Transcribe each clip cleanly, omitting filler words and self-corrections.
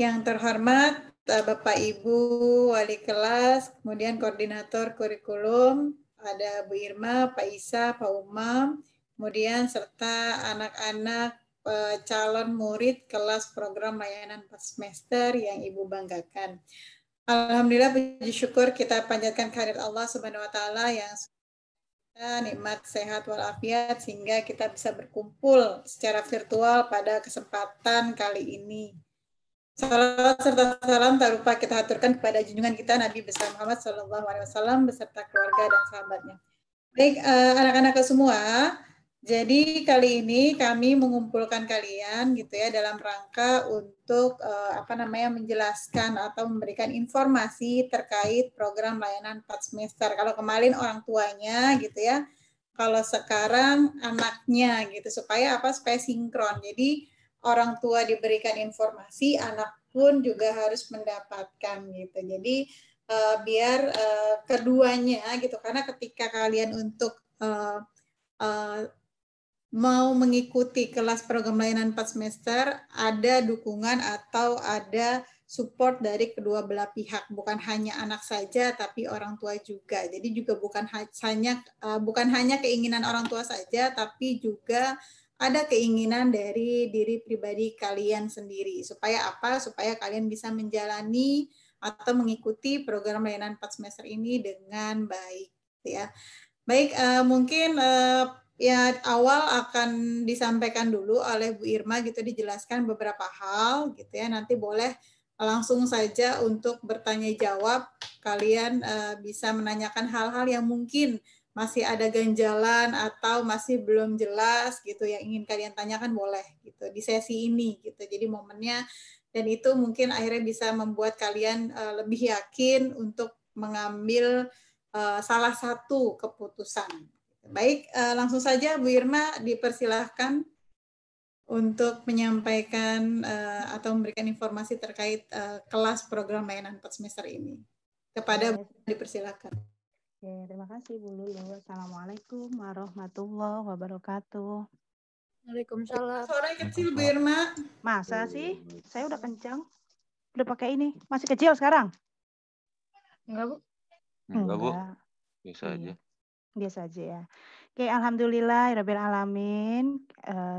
Yang terhormat Bapak Ibu Wali Kelas, kemudian Koordinator Kurikulum, ada Bu Irma, Pak Isa, Pak Umam, kemudian serta anak-anak calon murid kelas program layanan 4 semester yang Ibu banggakan. Alhamdulillah, puji syukur kita panjatkan kehadirat Allah Subhanahu wa taala yang nikmat sehat walafiat sehingga kita bisa berkumpul secara virtual pada kesempatan kali ini. Salawat serta salam tak lupa kita haturkan kepada junjungan kita Nabi besar Muhammad SAW beserta keluarga dan sahabatnya. Baik, anak-anakku semua, jadi kali ini kami mengumpulkan kalian gitu ya dalam rangka untuk menjelaskan atau memberikan informasi terkait program layanan 4 semester. Kalau kemarin orang tuanya gitu ya, kalau sekarang anaknya gitu supaya supaya sinkron. Jadi orang tua diberikan informasi, anak pun juga harus mendapatkan gitu. Jadi biar keduanya gitu, karena ketika kalian untuk mau mengikuti kelas program layanan 4 semester, ada dukungan atau ada support dari kedua belah pihak, bukan hanya anak saja tapi orang tua juga. Jadi juga bukan hanya keinginan orang tua saja tapi juga ada keinginan dari diri pribadi kalian sendiri. Supaya apa? Supaya kalian bisa menjalani atau mengikuti program layanan 4 semester ini dengan baik ya. Baik, mungkin ya awal akan disampaikan dulu oleh Bu Irma gitu, dijelaskan beberapa hal gitu ya. Nanti boleh langsung saja untuk bertanya jawab. Kalian bisa menanyakan hal-hal yang mungkin masih ada ganjalan atau masih belum jelas gitu yang ingin kalian tanyakan, boleh gitu di sesi ini gitu. Jadi momennya, dan itu mungkin akhirnya bisa membuat kalian lebih yakin untuk mengambil salah satu keputusan. Baik, langsung saja Bu Irma dipersilahkan untuk menyampaikan atau memberikan informasi terkait kelas program layanan 4 semester ini. Kepada Bu Irma dipersilahkan. Oke, terima kasih Bu Lulu. Assalamualaikum warahmatullahi wabarakatuh. Waalaikumsalam. Suaranya kecil Bu Irma. Masa sih? Saya udah kencang. Udah pakai ini. Masih kecil sekarang? Enggak, Bu. Enggak, Bu. Biasa aja. Biasa aja ya. Oke, alhamdulillah alamin,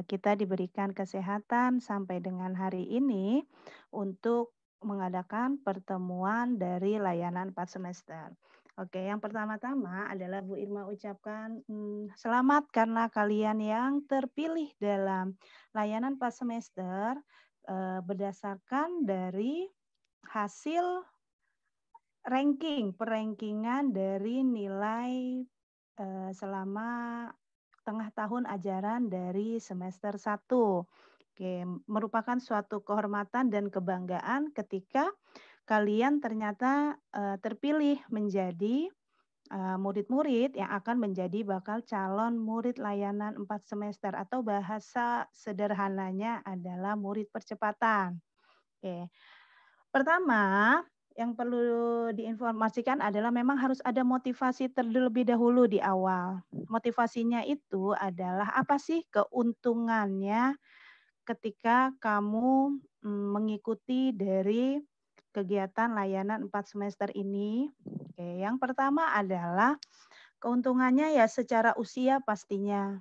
kita diberikan kesehatan sampai dengan hari ini untuk mengadakan pertemuan dari layanan 4 semester. Oke, yang pertama-tama adalah Bu Irma ucapkan selamat karena kalian yang terpilih dalam layanan 4 semester berdasarkan dari hasil perrankingan dari nilai selama tengah tahun ajaran dari semester 1. Oke, merupakan suatu kehormatan dan kebanggaan ketika kalian ternyata terpilih menjadi murid-murid yang akan menjadi bakal calon murid layanan 4 semester atau bahasa sederhananya adalah murid percepatan. Oke. Pertama, yang perlu diinformasikan adalah memang harus ada motivasi terlebih dahulu di awal. Motivasinya itu adalah apa sih keuntungannya ketika kamu mengikuti dari kegiatan layanan 4 semester ini. Oke, yang pertama adalah keuntungannya ya secara usia pastinya.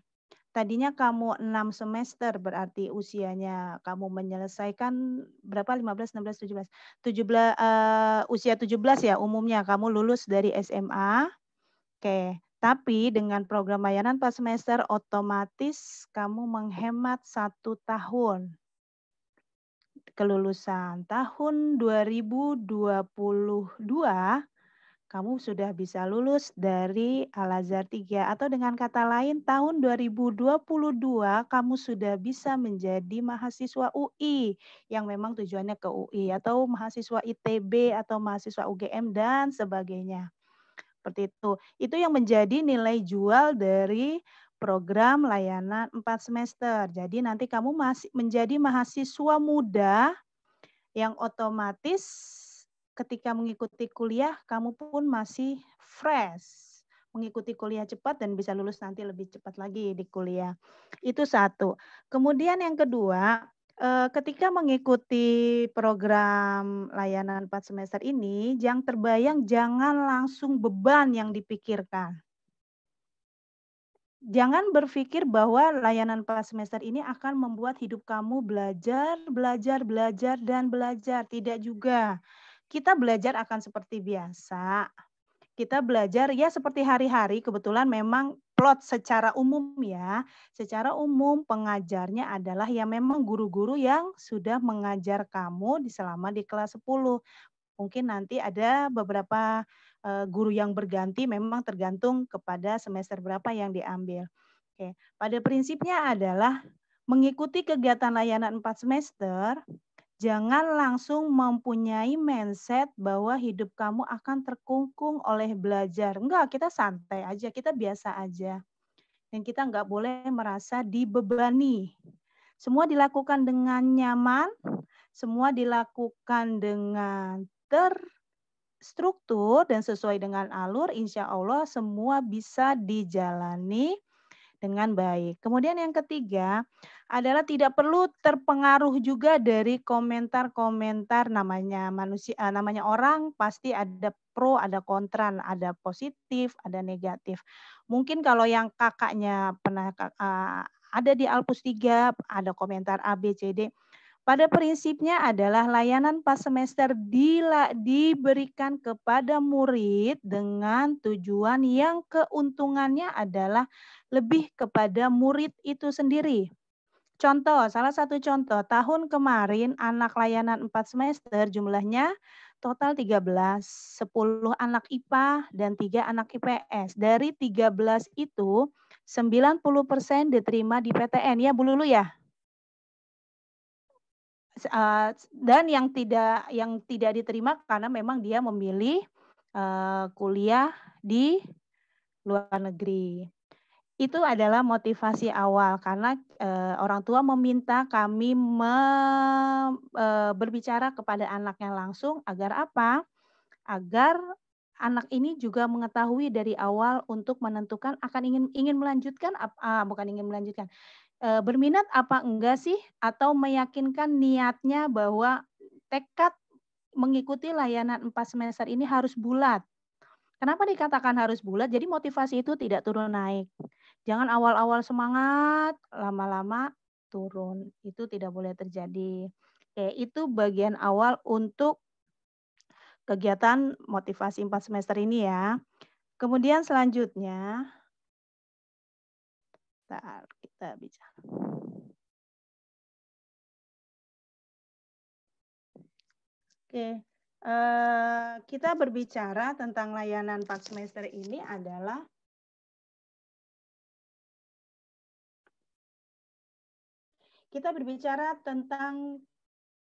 Tadinya kamu 6 semester berarti usianya kamu menyelesaikan berapa 15, 16, 17. 17 usia 17 ya umumnya kamu lulus dari SMA. Oke, tapi dengan program layanan 4 semester otomatis kamu menghemat 1 tahun kelulusan. Tahun 2022 kamu sudah bisa lulus dari Al-Azhar 3 atau dengan kata lain tahun 2022 kamu sudah bisa menjadi mahasiswa UI yang memang tujuannya ke UI atau mahasiswa ITB atau mahasiswa UGM dan sebagainya. Seperti itu. Itu yang menjadi nilai jual dari program layanan 4 semester. Jadi nanti kamu masih menjadi mahasiswa muda yang otomatis ketika mengikuti kuliah, kamu pun masih fresh. Mengikuti kuliah cepat dan bisa lulus nanti lebih cepat lagi di kuliah. Itu satu. Kemudian yang kedua, Ketika mengikuti program layanan 4 semester ini, yang terbayang jangan langsung beban yang dipikirkan. Jangan berpikir bahwa layanan 4 semester ini akan membuat hidup kamu belajar, dan belajar. Tidak juga. Kita belajar akan seperti biasa. Kita belajar ya seperti hari-hari, kebetulan memang plot secara umum ya. Secara umum pengajarnya adalah ya memang guru-guru yang sudah mengajar kamu selama di kelas 10. Mungkin nanti ada beberapa guru yang berganti, memang tergantung kepada semester berapa yang diambil. Oke, pada prinsipnya adalah mengikuti kegiatan layanan 4 semester, jangan langsung mempunyai mindset bahwa hidup kamu akan terkungkung oleh belajar. Enggak, kita santai aja, kita biasa aja. Dan kita enggak boleh merasa dibebani. Semua dilakukan dengan nyaman, semua dilakukan dengan terstruktur dan sesuai dengan alur, insya Allah semua bisa dijalani dengan baik. Kemudian yang ketiga adalah tidak perlu terpengaruh juga dari komentar-komentar, namanya manusia, namanya orang pasti ada pro, ada kontra, ada positif, ada negatif. Mungkin kalau yang kakaknya pernah ada di Alpus 3, ada komentar A, B, C, D. Pada prinsipnya adalah layanan 4 semester diberikan kepada murid dengan tujuan yang keuntungannya adalah lebih kepada murid itu sendiri. Contoh, salah satu contoh, tahun kemarin anak layanan 4 semester jumlahnya total 13, 10 anak IPA dan 3 anak IPS. Dari 13 itu 90% diterima di PTN ya Bu Lulu ya? Dan yang tidak diterima karena memang dia memilih kuliah di luar negeri. Itu adalah motivasi awal karena orang tua meminta kami berbicara kepada anaknya langsung agar apa? Agar anak ini juga mengetahui dari awal untuk menentukan akan ingin melanjutkan bukan ingin melanjutkan. Berminat apa enggak sih, atau meyakinkan niatnya bahwa tekad mengikuti layanan 4 semester ini harus bulat. Kenapa dikatakan harus bulat? Jadi motivasi itu tidak turun naik. Jangan awal-awal semangat, lama-lama turun. Itu tidak boleh terjadi. Oke, itu bagian awal untuk kegiatan motivasi 4 semester ini ya. Kemudian selanjutnya, kita bicara. Oke, kita berbicara tentang layanan 4 semester ini adalah kita berbicara tentang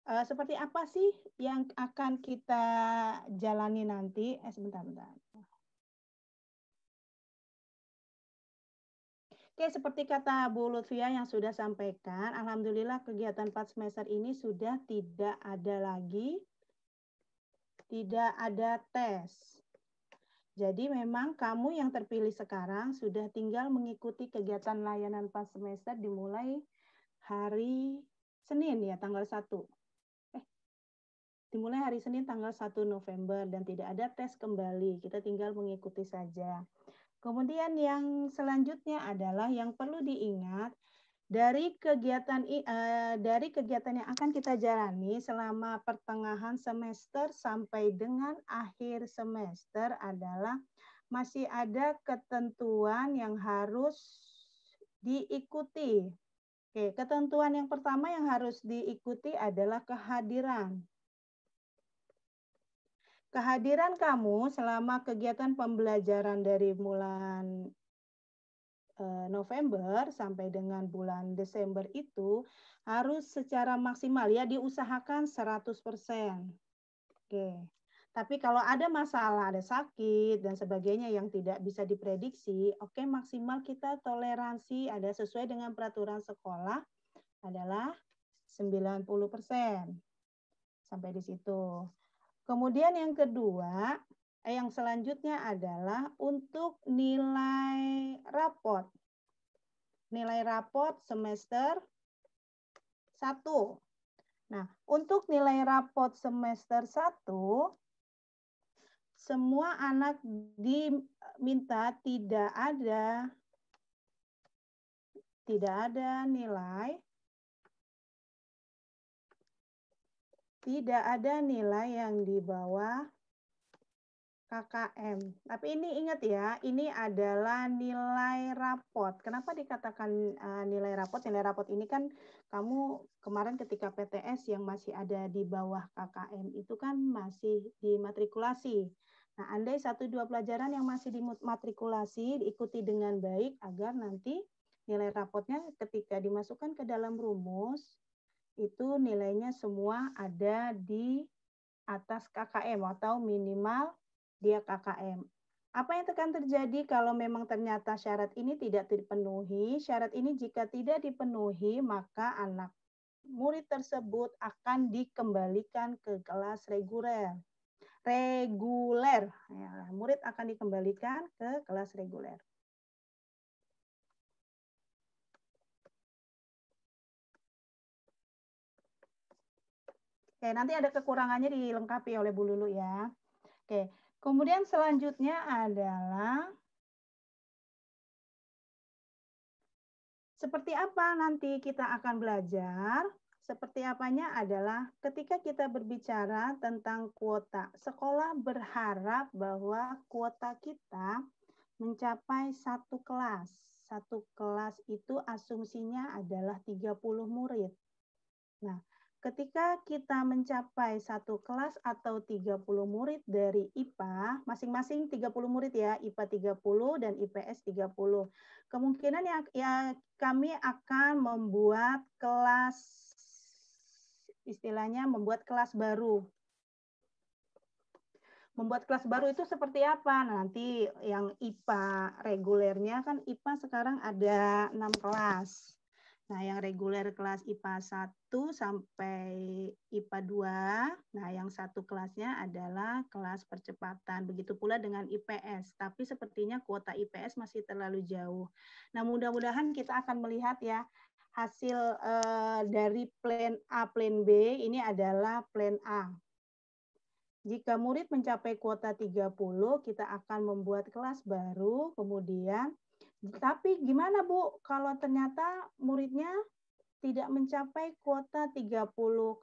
seperti apa sih yang akan kita jalani nanti. Sebentar. Oke, seperti kata Bu Lutfia yang sudah sampaikan, alhamdulillah kegiatan 4 semester ini sudah tidak ada tes. Jadi memang kamu yang terpilih sekarang sudah tinggal mengikuti kegiatan layanan 4 semester dimulai hari Senin ya, tanggal 1. Dimulai hari Senin tanggal 1 November dan tidak ada tes kembali. Kita tinggal mengikuti saja. Kemudian yang selanjutnya adalah yang perlu diingat dari kegiatan yang akan kita jalani selama pertengahan semester sampai dengan akhir semester adalah masih ada ketentuan yang harus diikuti. Oke, ketentuan yang pertama yang harus diikuti adalah kehadiran. Kehadiran kamu selama kegiatan pembelajaran dari bulan November sampai dengan bulan Desember itu harus secara maksimal ya diusahakan 100%. Oke. Tapi kalau ada masalah, ada sakit dan sebagainya yang tidak bisa diprediksi, oke, maksimal kita toleransi ada sesuai dengan peraturan sekolah adalah 90%. Sampai di situ. Kemudian yang kedua, yang selanjutnya adalah untuk nilai raport. Nilai raport semester Nah, untuk nilai rapot semester 1, semua anak diminta tidak ada nilai yang di bawah KKM. Tapi ini ingat ya, ini adalah nilai rapot. Kenapa dikatakan nilai rapot? Nilai rapot ini kan kamu kemarin ketika PTS yang masih ada di bawah KKM itu kan masih dimatrikulasi. Nah, andai 1-2 pelajaran yang masih dimatrikulasi diikuti dengan baik agar nanti nilai rapotnya ketika dimasukkan ke dalam rumus itu nilainya semua ada di atas KKM atau minimal dia KKM. Apa yang akan terjadi kalau memang ternyata syarat ini tidak dipenuhi? Syarat ini jika tidak dipenuhi, maka anak murid tersebut akan dikembalikan ke kelas reguler. Ya, murid akan dikembalikan ke kelas reguler. Oke, nanti ada kekurangannya dilengkapi oleh Bu Lulu ya. Oke, kemudian selanjutnya adalah seperti apa nanti kita akan belajar. Seperti apanya adalah ketika kita berbicara tentang kuota. Sekolah berharap bahwa kuota kita mencapai 1 kelas. 1 kelas itu asumsinya adalah 30 murid. Nah, ketika kita mencapai 1 kelas atau 30 murid dari IPA, masing-masing 30 murid ya, IPA 30 dan IPS 30. Kemungkinan ya kami akan membuat kelas, istilahnya membuat kelas baru. Membuat kelas baru itu seperti apa? Nanti yang IPA regulernya kan IPA sekarang ada 6 kelas. Nah, yang reguler kelas IPA 1 sampai IPA 2. Nah, yang satu kelasnya adalah kelas percepatan. Begitu pula dengan IPS. Tapi sepertinya kuota IPS masih terlalu jauh. Nah, mudah-mudahan kita akan melihat ya hasil dari plan A, plan B. Ini adalah plan A. Jika murid mencapai kuota 30, kita akan membuat kelas baru, kemudian tapi gimana Bu kalau ternyata muridnya tidak mencapai kuota 30?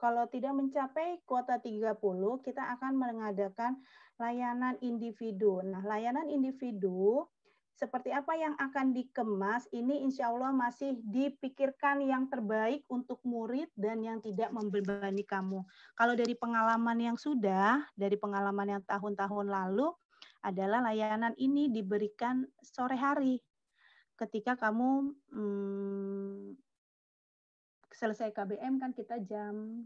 Kalau tidak mencapai kuota 30, kita akan mengadakan layanan individu. Nah, layanan individu seperti apa yang akan dikemas, ini insya Allah masih dipikirkan yang terbaik untuk murid dan yang tidak membebani kamu. Kalau dari pengalaman yang sudah, dari pengalaman yang tahun-tahun lalu, adalah layanan ini diberikan sore hari. Ketika kamu selesai KBM kan kita jam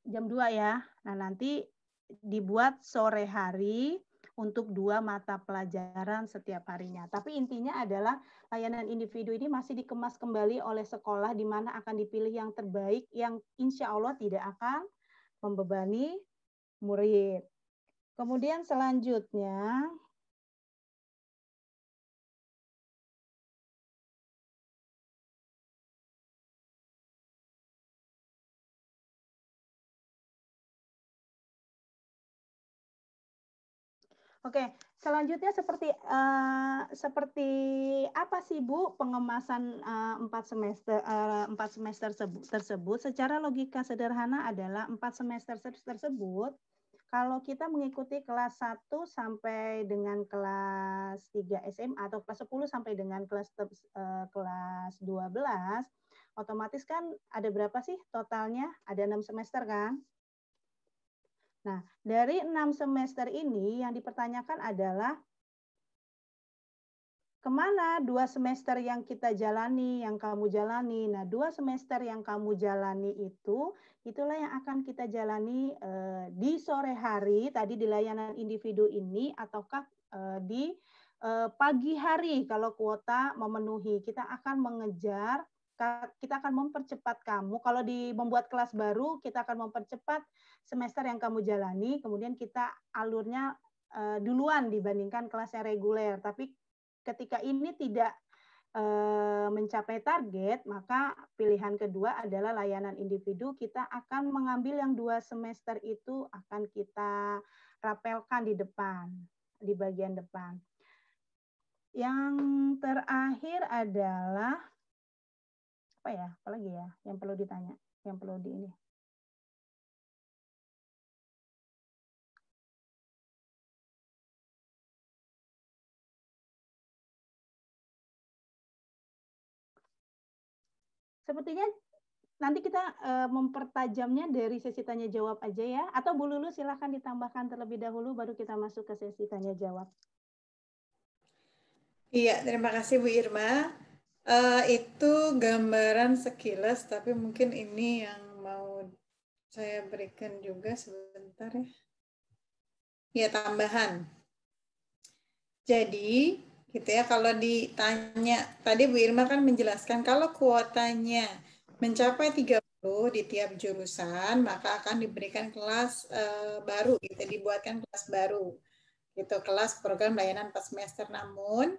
2 ya. Nah, nanti dibuat sore hari untuk 2 mata pelajaran setiap harinya. Tapi intinya adalah layanan individu ini masih dikemas kembali oleh sekolah di mana akan dipilih yang terbaik yang insya Allah tidak akan membebani murid. Kemudian selanjutnya Oke, selanjutnya seperti apa sih Bu pengemasan 4 semester tersebut? Secara logika sederhana adalah 4 semester tersebut kalau kita mengikuti kelas 1 sampai dengan kelas 3 SMA atau kelas 10 sampai dengan kelas 12, otomatis kan ada berapa sih totalnya? Ada 6 semester kan? Nah, dari 6 semester ini yang dipertanyakan adalah kemana 2 semester yang kita jalani, yang kamu jalani. Nah, 2 semester yang kamu jalani itu, itulah yang akan kita jalani di sore hari, tadi di layanan individu ini, ataukah di pagi hari kalau kuota memenuhi. Kita akan mengejar, kita akan mempercepat kamu. Kalau membuat kelas baru, kita akan mempercepat semester yang kamu jalani, kemudian kita alurnya duluan dibandingkan kelas yang reguler. Tapi ketika ini tidak mencapai target, maka pilihan kedua adalah layanan individu. Kita akan mengambil yang 2 semester itu akan kita rapelkan di depan, di bagian depan. Yang terakhir adalah apa ya? Apalagi ya yang perlu ditanya, yang perlu di ini. Sepertinya nanti kita mempertajamnya dari sesi tanya jawab aja ya. Atau Bu Lulu silahkan ditambahkan terlebih dahulu baru kita masuk ke sesi tanya jawab. Iya, terima kasih Bu Irma. Itu gambaran sekilas, tapi mungkin ini yang mau saya berikan juga sebentar ya. Ya, tambahan. Jadi, gitu ya, kalau ditanya, tadi Bu Irma kan menjelaskan kalau kuotanya mencapai 30 di tiap jurusan, maka akan diberikan kelas baru, gitu, dibuatkan kelas baru, gitu, kelas program layanan 4 semester. Namun,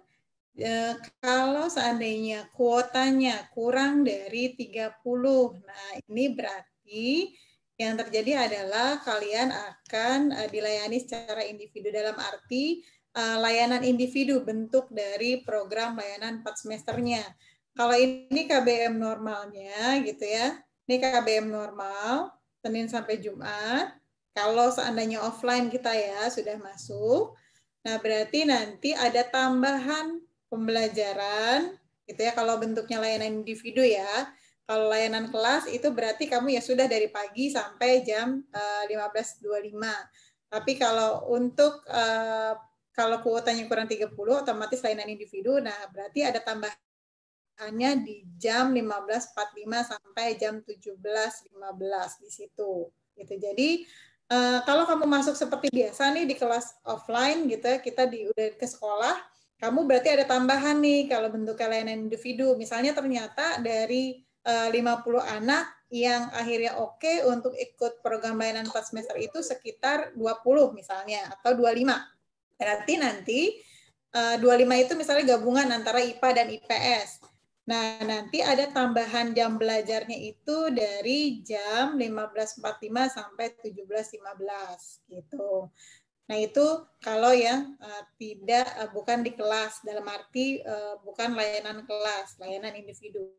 kalau seandainya kuotanya kurang dari 30, nah ini berarti yang terjadi adalah kalian akan dilayani secara individu, dalam arti layanan individu bentuk dari program layanan 4 semesternya. Kalau ini KBM normalnya gitu ya, ini KBM normal, Senin sampai Jumat. Kalau seandainya offline kita ya sudah masuk, nah berarti nanti ada tambahan pembelajaran, gitu ya, kalau bentuknya layanan individu ya. Kalau layanan kelas itu berarti kamu ya sudah dari pagi sampai jam 15.25. Tapi kalau untuk kalau kuotanya kurang 30, otomatis layanan individu, nah berarti ada tambahannya di jam 15.45 sampai jam 17.15 di situ. Gitu. Jadi kalau kamu masuk seperti biasa nih di kelas offline gitu ya, kita udah ke sekolah, kamu berarti ada tambahan nih kalau bentuk layanan individu. Misalnya ternyata dari 50 anak yang akhirnya oke untuk ikut program layanan 4 semester itu sekitar 20 misalnya, atau 25. Berarti nanti 25 itu misalnya gabungan antara IPA dan IPS. Nah, nanti ada tambahan jam belajarnya itu dari jam 15.45 sampai 17.15 gitu. Nah, itu kalau yang bukan di kelas, dalam arti bukan layanan kelas, layanan individu.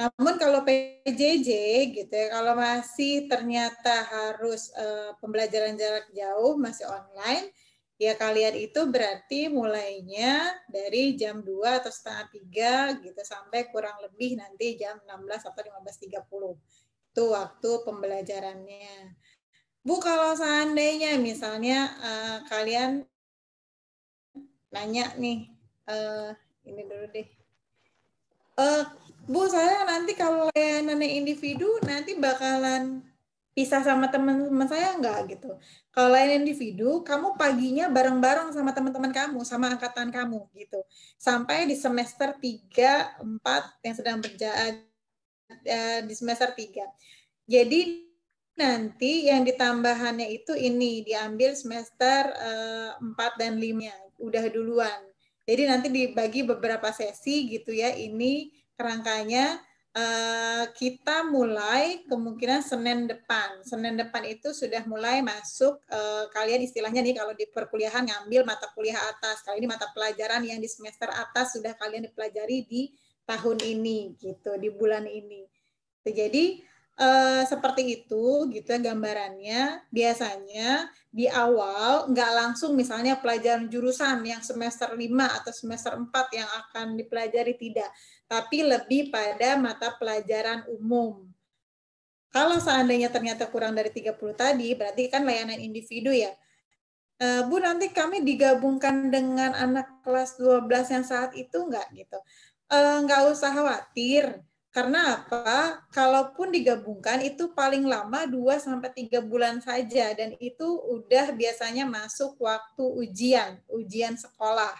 Namun kalau PJJ gitu ya, kalau masih ternyata harus pembelajaran jarak jauh, masih online, ya kalian itu berarti mulainya dari jam 2 atau setengah 3 gitu sampai kurang lebih nanti jam 16 atau 15.30. Itu waktu pembelajarannya. Bu, kalau seandainya misalnya kalian nanya nih, ini dulu deh. Bu, saya nanti kalau layanannya individu nanti bakalan pisah sama teman-teman saya enggak gitu. Kalau layanan individu, kamu paginya bareng-bareng sama teman-teman kamu, sama angkatan kamu gitu. Sampai di semester 3, 4 yang sedang berjalan di semester 3. Jadi nanti yang ditambahannya itu ini diambil semester 4 dan 5, udah duluan. Jadi nanti dibagi beberapa sesi gitu ya. Ini kerangkanya kita mulai kemungkinan Senin depan. Senin depan itu sudah mulai masuk kalian istilahnya nih kalau di perkuliahan ngambil mata kuliah atas. Kali ini mata pelajaran yang di semester atas sudah kalian dipelajari di tahun ini gitu, di bulan ini. Jadi seperti itu gitu ya gambarannya. Biasanya di awal nggak langsung misalnya pelajaran jurusan yang semester 5 atau semester 4 yang akan dipelajari, tidak. Tapi lebih pada mata pelajaran umum. Kalau seandainya ternyata kurang dari 30 tadi, berarti kan layanan individu ya. Bu, nanti kami digabungkan dengan anak kelas 12 yang saat itu nggak gitu. Nggak usah khawatir. Karena apa? Kalaupun digabungkan itu paling lama 2-3 bulan saja, dan itu udah biasanya masuk waktu ujian sekolah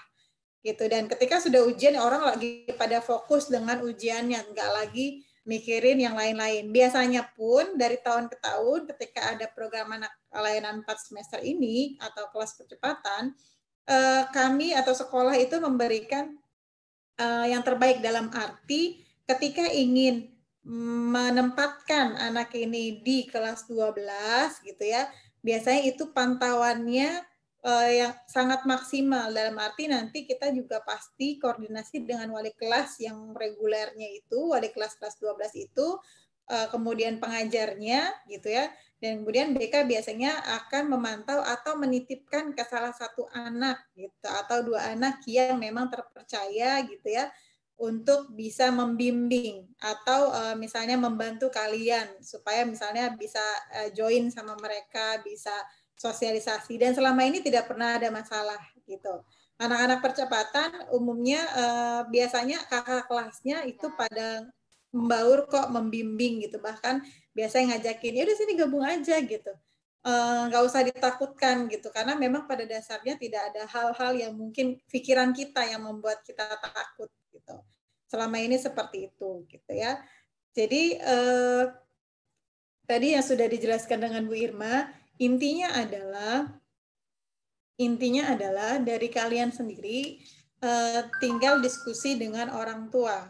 gitu. Dan ketika sudah ujian orang lagi pada fokus dengan ujiannya, nggak lagi mikirin yang lain-lain. Biasanya pun dari tahun ke tahun ketika ada program anak layanan 4 semester ini atau kelas percepatan, kami atau sekolah itu memberikan yang terbaik dalam arti ketika ingin menempatkan anak ini di kelas 12 gitu ya, biasanya itu pantauannya yang sangat maksimal, dalam arti nanti kita juga pasti koordinasi dengan wali kelas yang regulernya itu, wali kelas 12 itu, kemudian pengajarnya gitu ya, dan kemudian BK biasanya akan memantau atau menitipkan ke salah satu anak gitu, atau 2 anak yang memang terpercaya gitu ya, untuk bisa membimbing atau misalnya membantu kalian supaya misalnya bisa join sama mereka, bisa sosialisasi, dan selama ini tidak pernah ada masalah gitu. Anak-anak percepatan umumnya biasanya kakak kelasnya itu pada membaur kok, membimbing gitu, bahkan biasanya ngajakin, ya udah sini gabung aja gitu, nggak usah ditakutkan gitu, karena memang pada dasarnya tidak ada hal-hal yang mungkin pikiran kita yang membuat kita takut gitu. Selama ini seperti itu gitu ya. Jadi tadi yang sudah dijelaskan dengan Bu Irma, intinya adalah dari kalian sendiri tinggal diskusi dengan orang tua.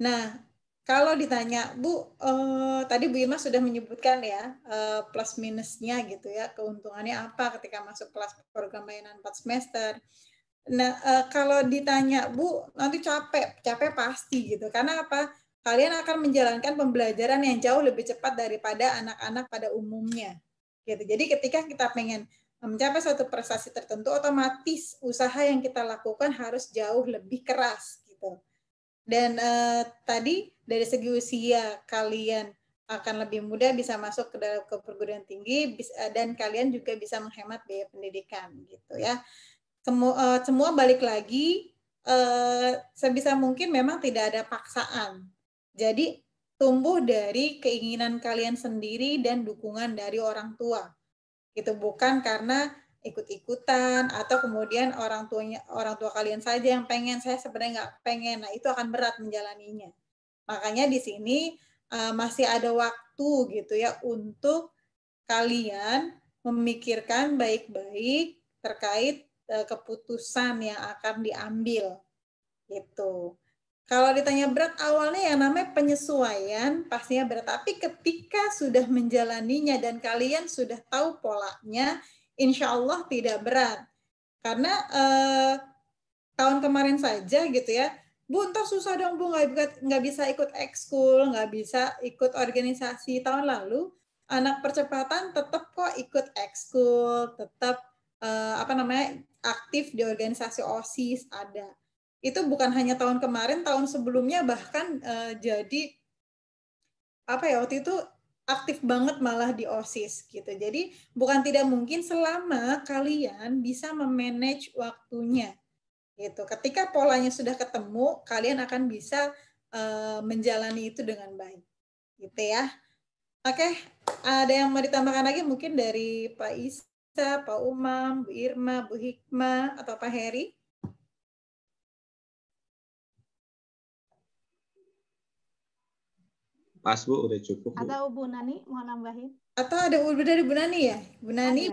Nah, kalau ditanya, Bu, tadi Bu Irma sudah menyebutkan ya plus minusnya gitu ya, keuntungannya apa ketika masuk kelas program layanan 4 semester. Nah, kalau ditanya, Bu, nanti capek pasti gitu. Karena apa? Kalian akan menjalankan pembelajaran yang jauh lebih cepat daripada anak-anak pada umumnya. Gitu. Jadi ketika kita pengen mencapai suatu prestasi tertentu, otomatis usaha yang kita lakukan harus jauh lebih keras gitu. Dan tadi dari segi usia kalian akan lebih mudah bisa masuk ke perguruan tinggi, dan kalian juga bisa menghemat biaya pendidikan gitu ya. Semua balik lagi sebisa mungkin memang tidak ada paksaan. Jadi tumbuh dari keinginan kalian sendiri dan dukungan dari orang tua. Gitu, bukan karena ikut-ikutan atau kemudian orang tua kalian saja yang pengen, saya sebenarnya nggak pengen. Nah, itu akan berat menjalaninya. Makanya di sini masih ada waktu gitu ya untuk kalian memikirkan baik-baik terkait keputusan yang akan diambil gitu. Kalau ditanya berat, awalnya yang namanya penyesuaian pastinya berat, tapi ketika sudah menjalaninya dan kalian sudah tahu polanya, insya Allah tidak berat. Karena tahun kemarin saja gitu ya, Bu, ntar susah dong Bu, nggak bisa ikut ekskul, nggak bisa ikut organisasi. Tahun lalu anak percepatan tetap kok ikut ekskul, tetap aktif di organisasi OSIS ada. Itu bukan hanya tahun kemarin, tahun sebelumnya bahkan jadi waktu itu aktif banget malah di OSIS gitu. Jadi bukan tidak mungkin selama kalian bisa memanage waktunya gitu. Ketika polanya sudah ketemu, kalian akan bisa menjalani itu dengan baik gitu ya. Oke, ada yang mau ditambahkan lagi mungkin dari Pak Isa, Pak Umam, Bu Irma, Bu Hikmah, atau Pak Heri? Pas Bu, udah cukup Bu. Atau Bu Nani mau nambahin? Atau ada dari Bu Nani ya? Bu Nani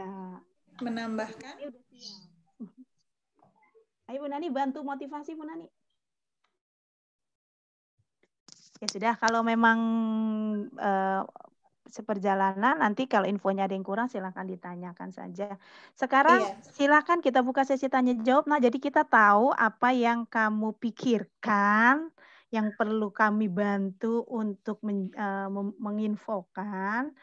menambahkan? Ayo Bu Nani bantu motivasi Bu Nani. Ya sudah, kalau memang seperjalanan, nanti kalau infonya ada yang kurang silahkan ditanyakan saja. Sekarang silakan kita buka sesi tanya jawab. Nah, jadi kita tahu apa yang kamu pikirkan, yang perlu kami bantu untuk menginfokan.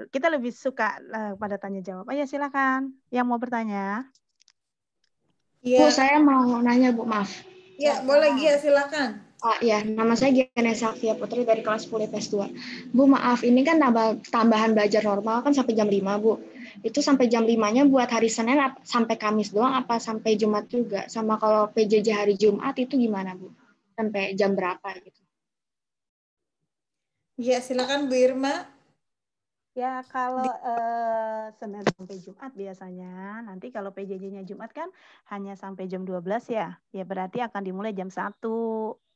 Kita lebih suka pada tanya jawab. Ayo silakan yang mau bertanya. Bu, saya mau nanya Bu, maaf. Ya, boleh Gia, silakan. Ya, nama saya Giana Safia Putri dari kelas 10 IPS 2. Bu, maaf, ini kan tambahan belajar normal kan sampai jam 5, Bu. Itu sampai jam 5-nya buat hari Senin sampai Kamis doang apa sampai Jumat juga? Sama kalau PJJ hari Jumat itu gimana, Bu? Sampai jam berapa gitu? Ya, silakan Bu Irma. Ya, kalau Senin sampai Jumat biasanya, nanti kalau PJJ-nya Jumat kan hanya sampai jam 12 ya. Ya berarti akan dimulai jam 1.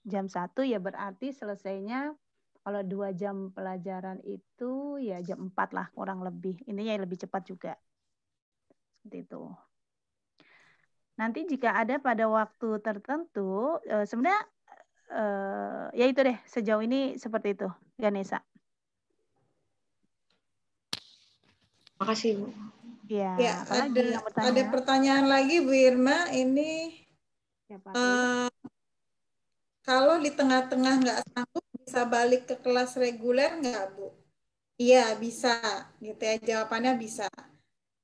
Jam 1 ya berarti selesainya kalau 2 jam pelajaran itu ya jam 4 lah kurang lebih. Ini ya lebih cepat juga. Seperti itu. Nanti jika ada pada waktu tertentu, sebenarnya ya itu deh, sejauh ini seperti itu, Ganesha. Makasih, Bu. Ya, apalagi yang bertanya? Ada pertanyaan lagi, Bu Irma. Ini kalau di tengah-tengah nggak sanggup, bisa balik ke kelas reguler nggak, Bu? Iya, bisa. Gitu ya, jawabannya bisa.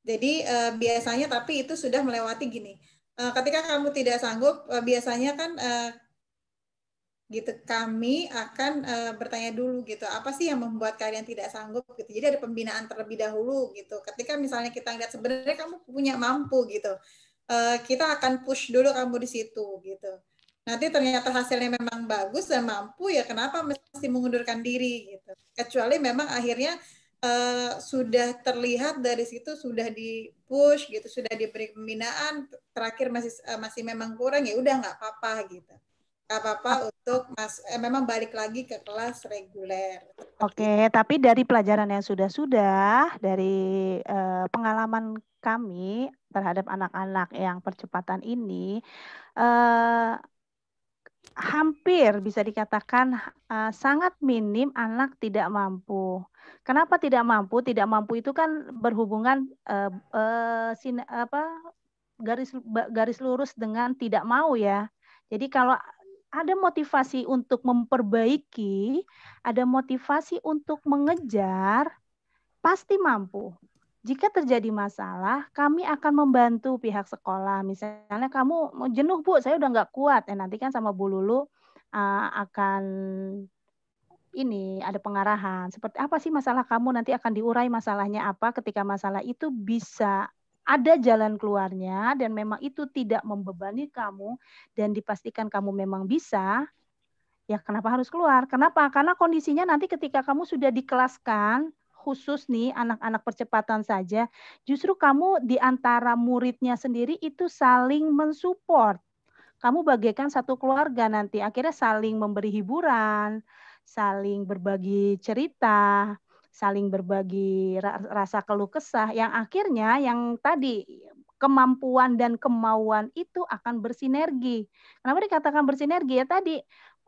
Jadi biasanya, tapi itu sudah melewati gini. Ketika kamu tidak sanggup, biasanya kan gitu, kami akan bertanya dulu gitu, apa sih yang membuat kalian tidak sanggup gitu. Jadi ada pembinaan terlebih dahulu gitu. Ketika misalnya kita lihat sebenarnya kamu punya mampu gitu, kita akan push dulu kamu di situ gitu. Nanti ternyata hasilnya memang bagus dan mampu, ya kenapa mesti mengundurkan diri gitu. Kecuali memang akhirnya sudah terlihat dari situ, sudah di push gitu, sudah diberi pembinaan, terakhir masih memang kurang, ya udah nggak apa-apa gitu. Nggak apa-apa untuk memang balik lagi ke kelas reguler. Oke, tapi dari pelajaran yang sudah-sudah, dari pengalaman kami terhadap anak-anak yang percepatan ini, hampir bisa dikatakan sangat minim anak tidak mampu. Kenapa tidak mampu? Tidak mampu itu kan berhubungan garis lurus dengan tidak mau ya. Jadi kalau ada motivasi untuk memperbaiki, ada motivasi untuk mengejar, pasti mampu. Jika terjadi masalah, kami akan membantu pihak sekolah. Misalnya kamu mau jenuh, Bu, saya udah nggak kuat. Nanti kan sama Bu Lulu akan ini ada pengarahan. Seperti apa sih masalah kamu, nanti akan diurai masalahnya apa. Ketika masalah itu bisa ada jalan keluarnya dan memang itu tidak membebani kamu dan dipastikan kamu memang bisa, ya kenapa harus keluar? Kenapa? Karena kondisinya nanti ketika kamu sudah dikelaskan, khusus nih anak-anak percepatan saja, justru kamu di antara muridnya sendiri itu saling mensupport. Kamu bagaikan satu keluarga nanti, akhirnya saling memberi hiburan, saling berbagi cerita, saling berbagi rasa keluh kesah, yang akhirnya yang tadi kemampuan dan kemauan itu akan bersinergi. Kenapa dikatakan bersinergi? Ya tadi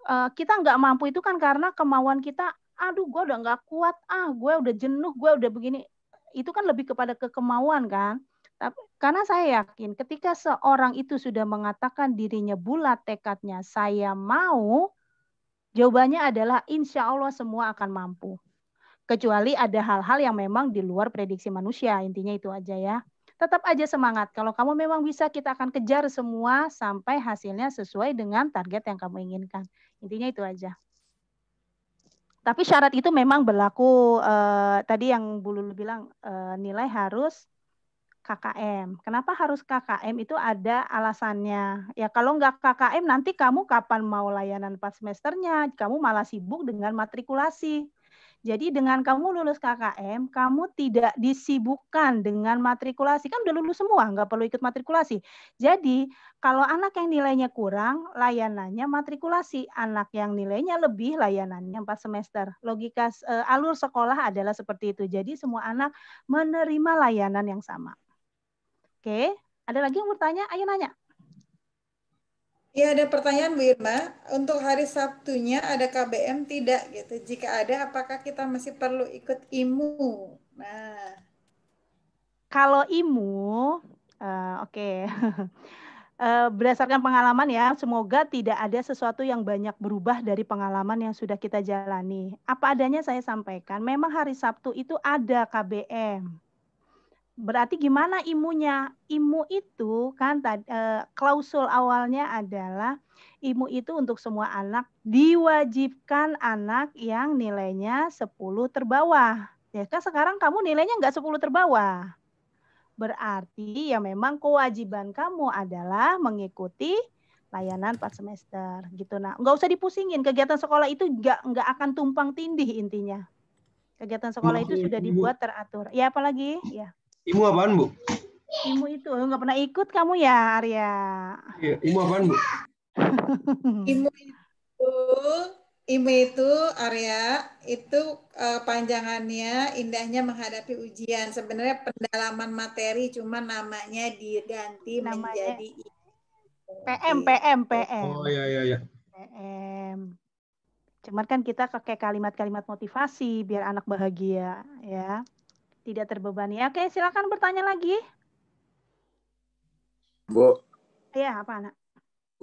kita nggak mampu itu kan karena kemauan kita, aduh gue udah nggak kuat, gue udah jenuh, gue udah begini. Itu kan lebih kepada kekemauan kan. Tapi karena saya yakin ketika seorang itu sudah mengatakan dirinya bulat tekadnya, saya mau, jawabannya adalah insya Allah semua akan mampu. Kecuali ada hal-hal yang memang di luar prediksi manusia, intinya itu aja ya. Tetap aja semangat. Kalau kamu memang bisa, kita akan kejar semua sampai hasilnya sesuai dengan target yang kamu inginkan. Intinya itu aja. Tapi syarat itu memang berlaku, tadi yang Bu Lulu bilang, nilai harus KKM. Kenapa harus KKM? Itu ada alasannya. Ya kalau nggak KKM nanti kamu kapan mau layanan 4 semesternya? Kamu malah sibuk dengan matrikulasi. Jadi dengan kamu lulus KKM, kamu tidak disibukkan dengan matrikulasi. Kan udah lulus semua, nggak perlu ikut matrikulasi. Jadi kalau anak yang nilainya kurang, layanannya matrikulasi. Anak yang nilainya lebih, layanannya 4 semester. Logika alur sekolah adalah seperti itu. Jadi semua anak menerima layanan yang sama. Oke, ada lagi yang bertanya? Ayo nanya. Iya, ada pertanyaan Bu Irma. Untuk hari Sabtunya ada KBM tidak gitu? Jika ada, apakah kita masih perlu ikut IMU? Nah, kalau IMU, oke. Berdasarkan pengalaman ya, semoga tidak ada sesuatu yang banyak berubah dari pengalaman yang sudah kita jalani. Apa adanya saya sampaikan, memang hari Sabtu itu ada KBM. Berarti gimana imunya? Imu itu kan klausul awalnya adalah imu itu untuk semua anak, diwajibkan anak yang nilainya 10 terbawah. Ya kan sekarang kamu nilainya nggak 10 terbawah. Berarti ya memang kewajiban kamu adalah mengikuti layanan 4 semester gitu. Nah, nggak usah dipusingin, kegiatan sekolah itu nggak akan tumpang tindih intinya. Kegiatan sekolah itu sudah dibuat teratur. Ya apalagi? Ya. IMU apaan, Bu? IMU itu nggak pernah ikut kamu ya, Arya? Iya, IMU apaan, Bu? IMU itu Arya, itu panjangannya indahnya menghadapi ujian. Sebenarnya pendalaman materi, cuma namanya diganti menjadi IMU. PM. Oh iya. PM. Cuman kan kita pakai kalimat-kalimat motivasi biar anak bahagia ya. Tidak terbebani. Oke, silakan bertanya lagi. Bu, Iya, apa anak?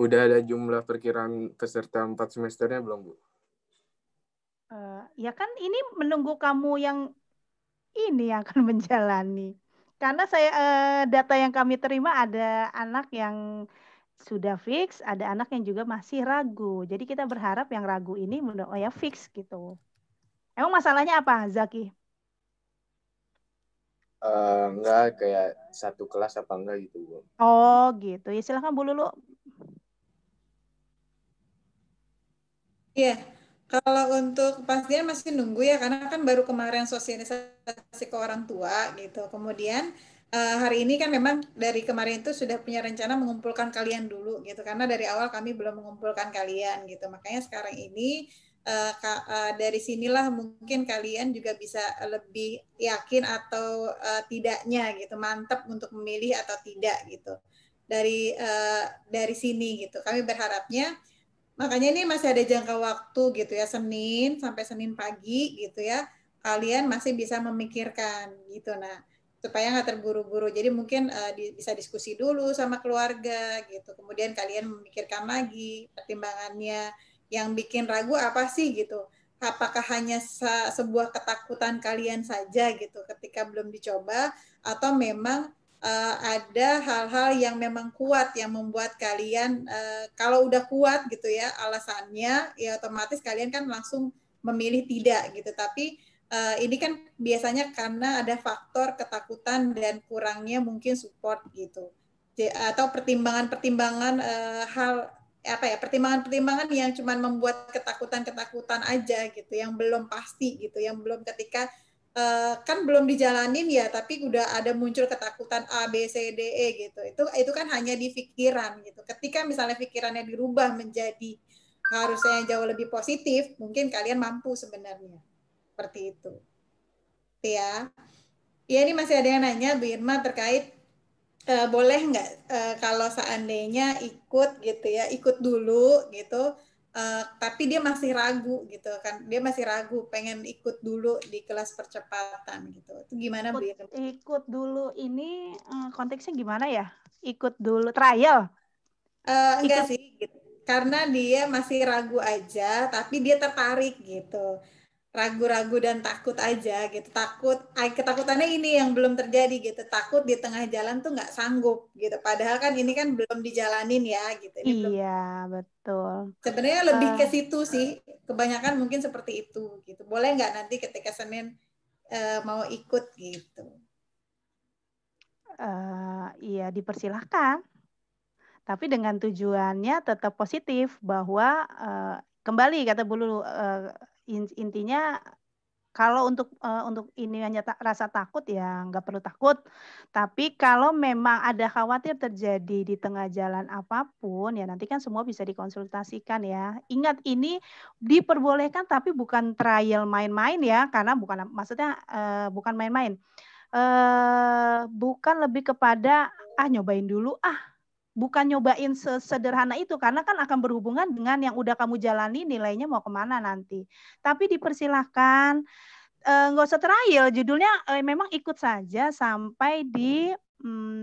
udah ada jumlah perkiraan peserta 4 semesternya belum, Bu? Ya kan ini menunggu kamu yang ini yang akan menjalani. Karena data yang kami terima ada anak yang sudah fix, ada anak yang juga masih ragu. Jadi kita berharap yang ragu ini fix gitu. Emang masalahnya apa, Zaki? Enggak, kayak satu kelas apa enggak gitu, Bu. Oh gitu. Ya silahkan Bu Lulu. Iya, kalau untuk kepastian masih nunggu ya, karena kan baru kemarin sosialisasi ke orang tua gitu. Kemudian hari ini kan memang dari kemarin itu sudah punya rencana mengumpulkan kalian dulu gitu, karena dari awal kami belum mengumpulkan kalian gitu. Makanya sekarang ini dari sinilah mungkin kalian juga bisa lebih yakin atau tidaknya gitu, mantap untuk memilih atau tidak gitu. Dari sini gitu. Kami berharapnya, makanya ini masih ada jangka waktu gitu ya, Senin sampai Senin pagi gitu ya, kalian masih bisa memikirkan gitu. Nah, supaya nggak terburu-buru. Jadi mungkin bisa diskusi dulu sama keluarga gitu. Kemudian kalian memikirkan lagi pertimbangannya. Yang bikin ragu apa sih gitu? Apakah hanya sebuah ketakutan kalian saja gitu ketika belum dicoba, atau memang ada hal-hal yang memang kuat yang membuat kalian kalau udah kuat gitu ya alasannya, ya otomatis kalian kan langsung memilih tidak gitu. Tapi ini kan biasanya karena ada faktor ketakutan dan kurangnya mungkin support gitu, atau pertimbangan-pertimbangan pertimbangan-pertimbangan yang cuma membuat ketakutan-ketakutan aja gitu, yang belum pasti gitu, yang belum ketika kan belum dijalanin ya, tapi udah ada muncul ketakutan A, B, C, D, E gitu. Itu kan hanya di pikiran gitu. Ketika misalnya pikirannya dirubah menjadi harusnya yang jauh lebih positif, mungkin kalian mampu sebenarnya. Seperti itu. Ya. Ya, ini masih ada yang nanya, Bu Irma, terkait boleh nggak kalau seandainya ikut gitu ya, ikut dulu gitu, tapi dia masih ragu gitu kan, dia masih ragu pengen ikut dulu di kelas percepatan gitu. Itu gimana Bu Irma? Ikut dulu ini konteksnya gimana ya? Ikut dulu trial? Enggak sih, gitu. Karena dia masih ragu aja, tapi dia tertarik gitu. Ragu-ragu dan takut aja gitu, ketakutannya ini yang belum terjadi gitu, takut di tengah jalan tuh nggak sanggup gitu, padahal kan ini kan belum dijalanin ya gitu. Ini iya, betul. Sebenarnya lebih ke situ sih, kebanyakan mungkin seperti itu gitu. Boleh nggak nanti ketika Senin mau ikut gitu? Iya, dipersilahkan. Tapi dengan tujuannya tetap positif bahwa kembali kata Bu Lulu, intinya kalau untuk ini hanya rasa takut ya nggak perlu takut. Tapi kalau memang ada khawatir terjadi di tengah jalan apapun ya nanti kan semua bisa dikonsultasikan ya. Ingat ini diperbolehkan tapi bukan trial main-main ya, karena maksudnya bukan main-main. Bukan lebih kepada nyobain dulu bukan nyobain sesederhana itu, karena kan akan berhubungan dengan yang udah kamu jalani nilainya mau kemana nanti. Tapi dipersilahkan, nggak usah trial, judulnya memang ikut saja sampai di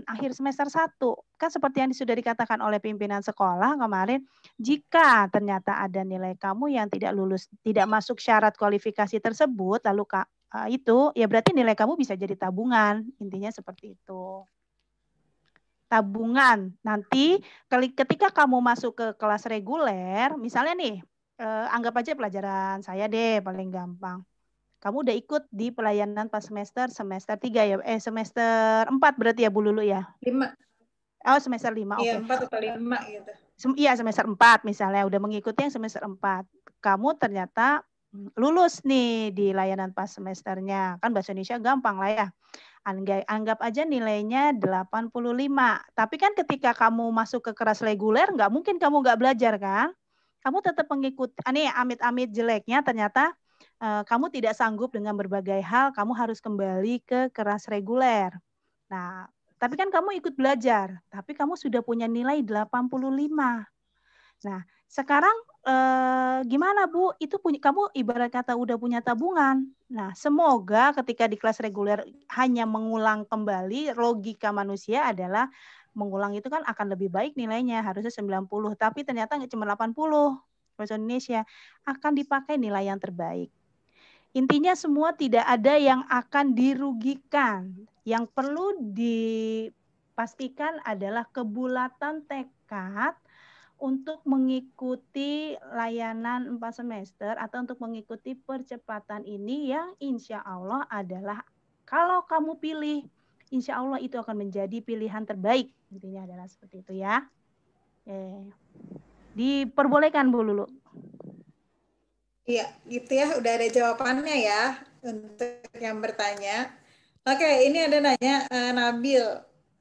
akhir semester 1. Kan seperti yang sudah dikatakan oleh pimpinan sekolah kemarin, jika ternyata ada nilai kamu yang tidak lulus, tidak masuk syarat kualifikasi tersebut, lalu itu ya berarti nilai kamu bisa jadi tabungan, intinya seperti itu. Tabungan. Nanti ketika kamu masuk ke kelas reguler, misalnya nih, anggap aja pelajaran saya deh paling gampang. Kamu udah ikut di pelayanan pas semester 3 ya, semester 4 berarti ya Bu Lulu ya? 5. Oh, semester 5, oke. Iya, 4 atau 5 gitu. Iya, semester 4 misalnya, udah mengikuti yang semester 4. Kamu ternyata lulus nih di layanan pas semesternya. Kan bahasa Indonesia gampang lah ya. Anggap aja nilainya 85. Tapi kan ketika kamu masuk ke kelas reguler, nggak mungkin kamu nggak belajar kan? Kamu tetap mengikuti, nih amit-amit jeleknya ternyata kamu tidak sanggup dengan berbagai hal, kamu harus kembali ke kelas reguler. Nah, Tapi kan kamu ikut belajar, tapi kamu sudah punya nilai 85. Nah, sekarang gimana Bu? Itu kamu ibarat kata udah punya tabungan. Nah, semoga ketika di kelas reguler hanya mengulang kembali, logika manusia adalah mengulang itu kan akan lebih baik nilainya, harusnya 90, tapi ternyata nggak cuma 80. Bahasa Indonesia akan dipakai nilai yang terbaik. Intinya semua tidak ada yang akan dirugikan. Yang perlu dipastikan adalah kebulatan tekad untuk mengikuti layanan 4 semester atau untuk mengikuti percepatan ini yang insya Allah adalah kalau kamu pilih, insya Allah itu akan menjadi pilihan terbaik. Intinya adalah seperti itu ya. Diperbolehkan Bu Lulu. Iya, gitu ya. Udah ada jawabannya ya untuk yang bertanya. Oke, ini ada nanya Nabil.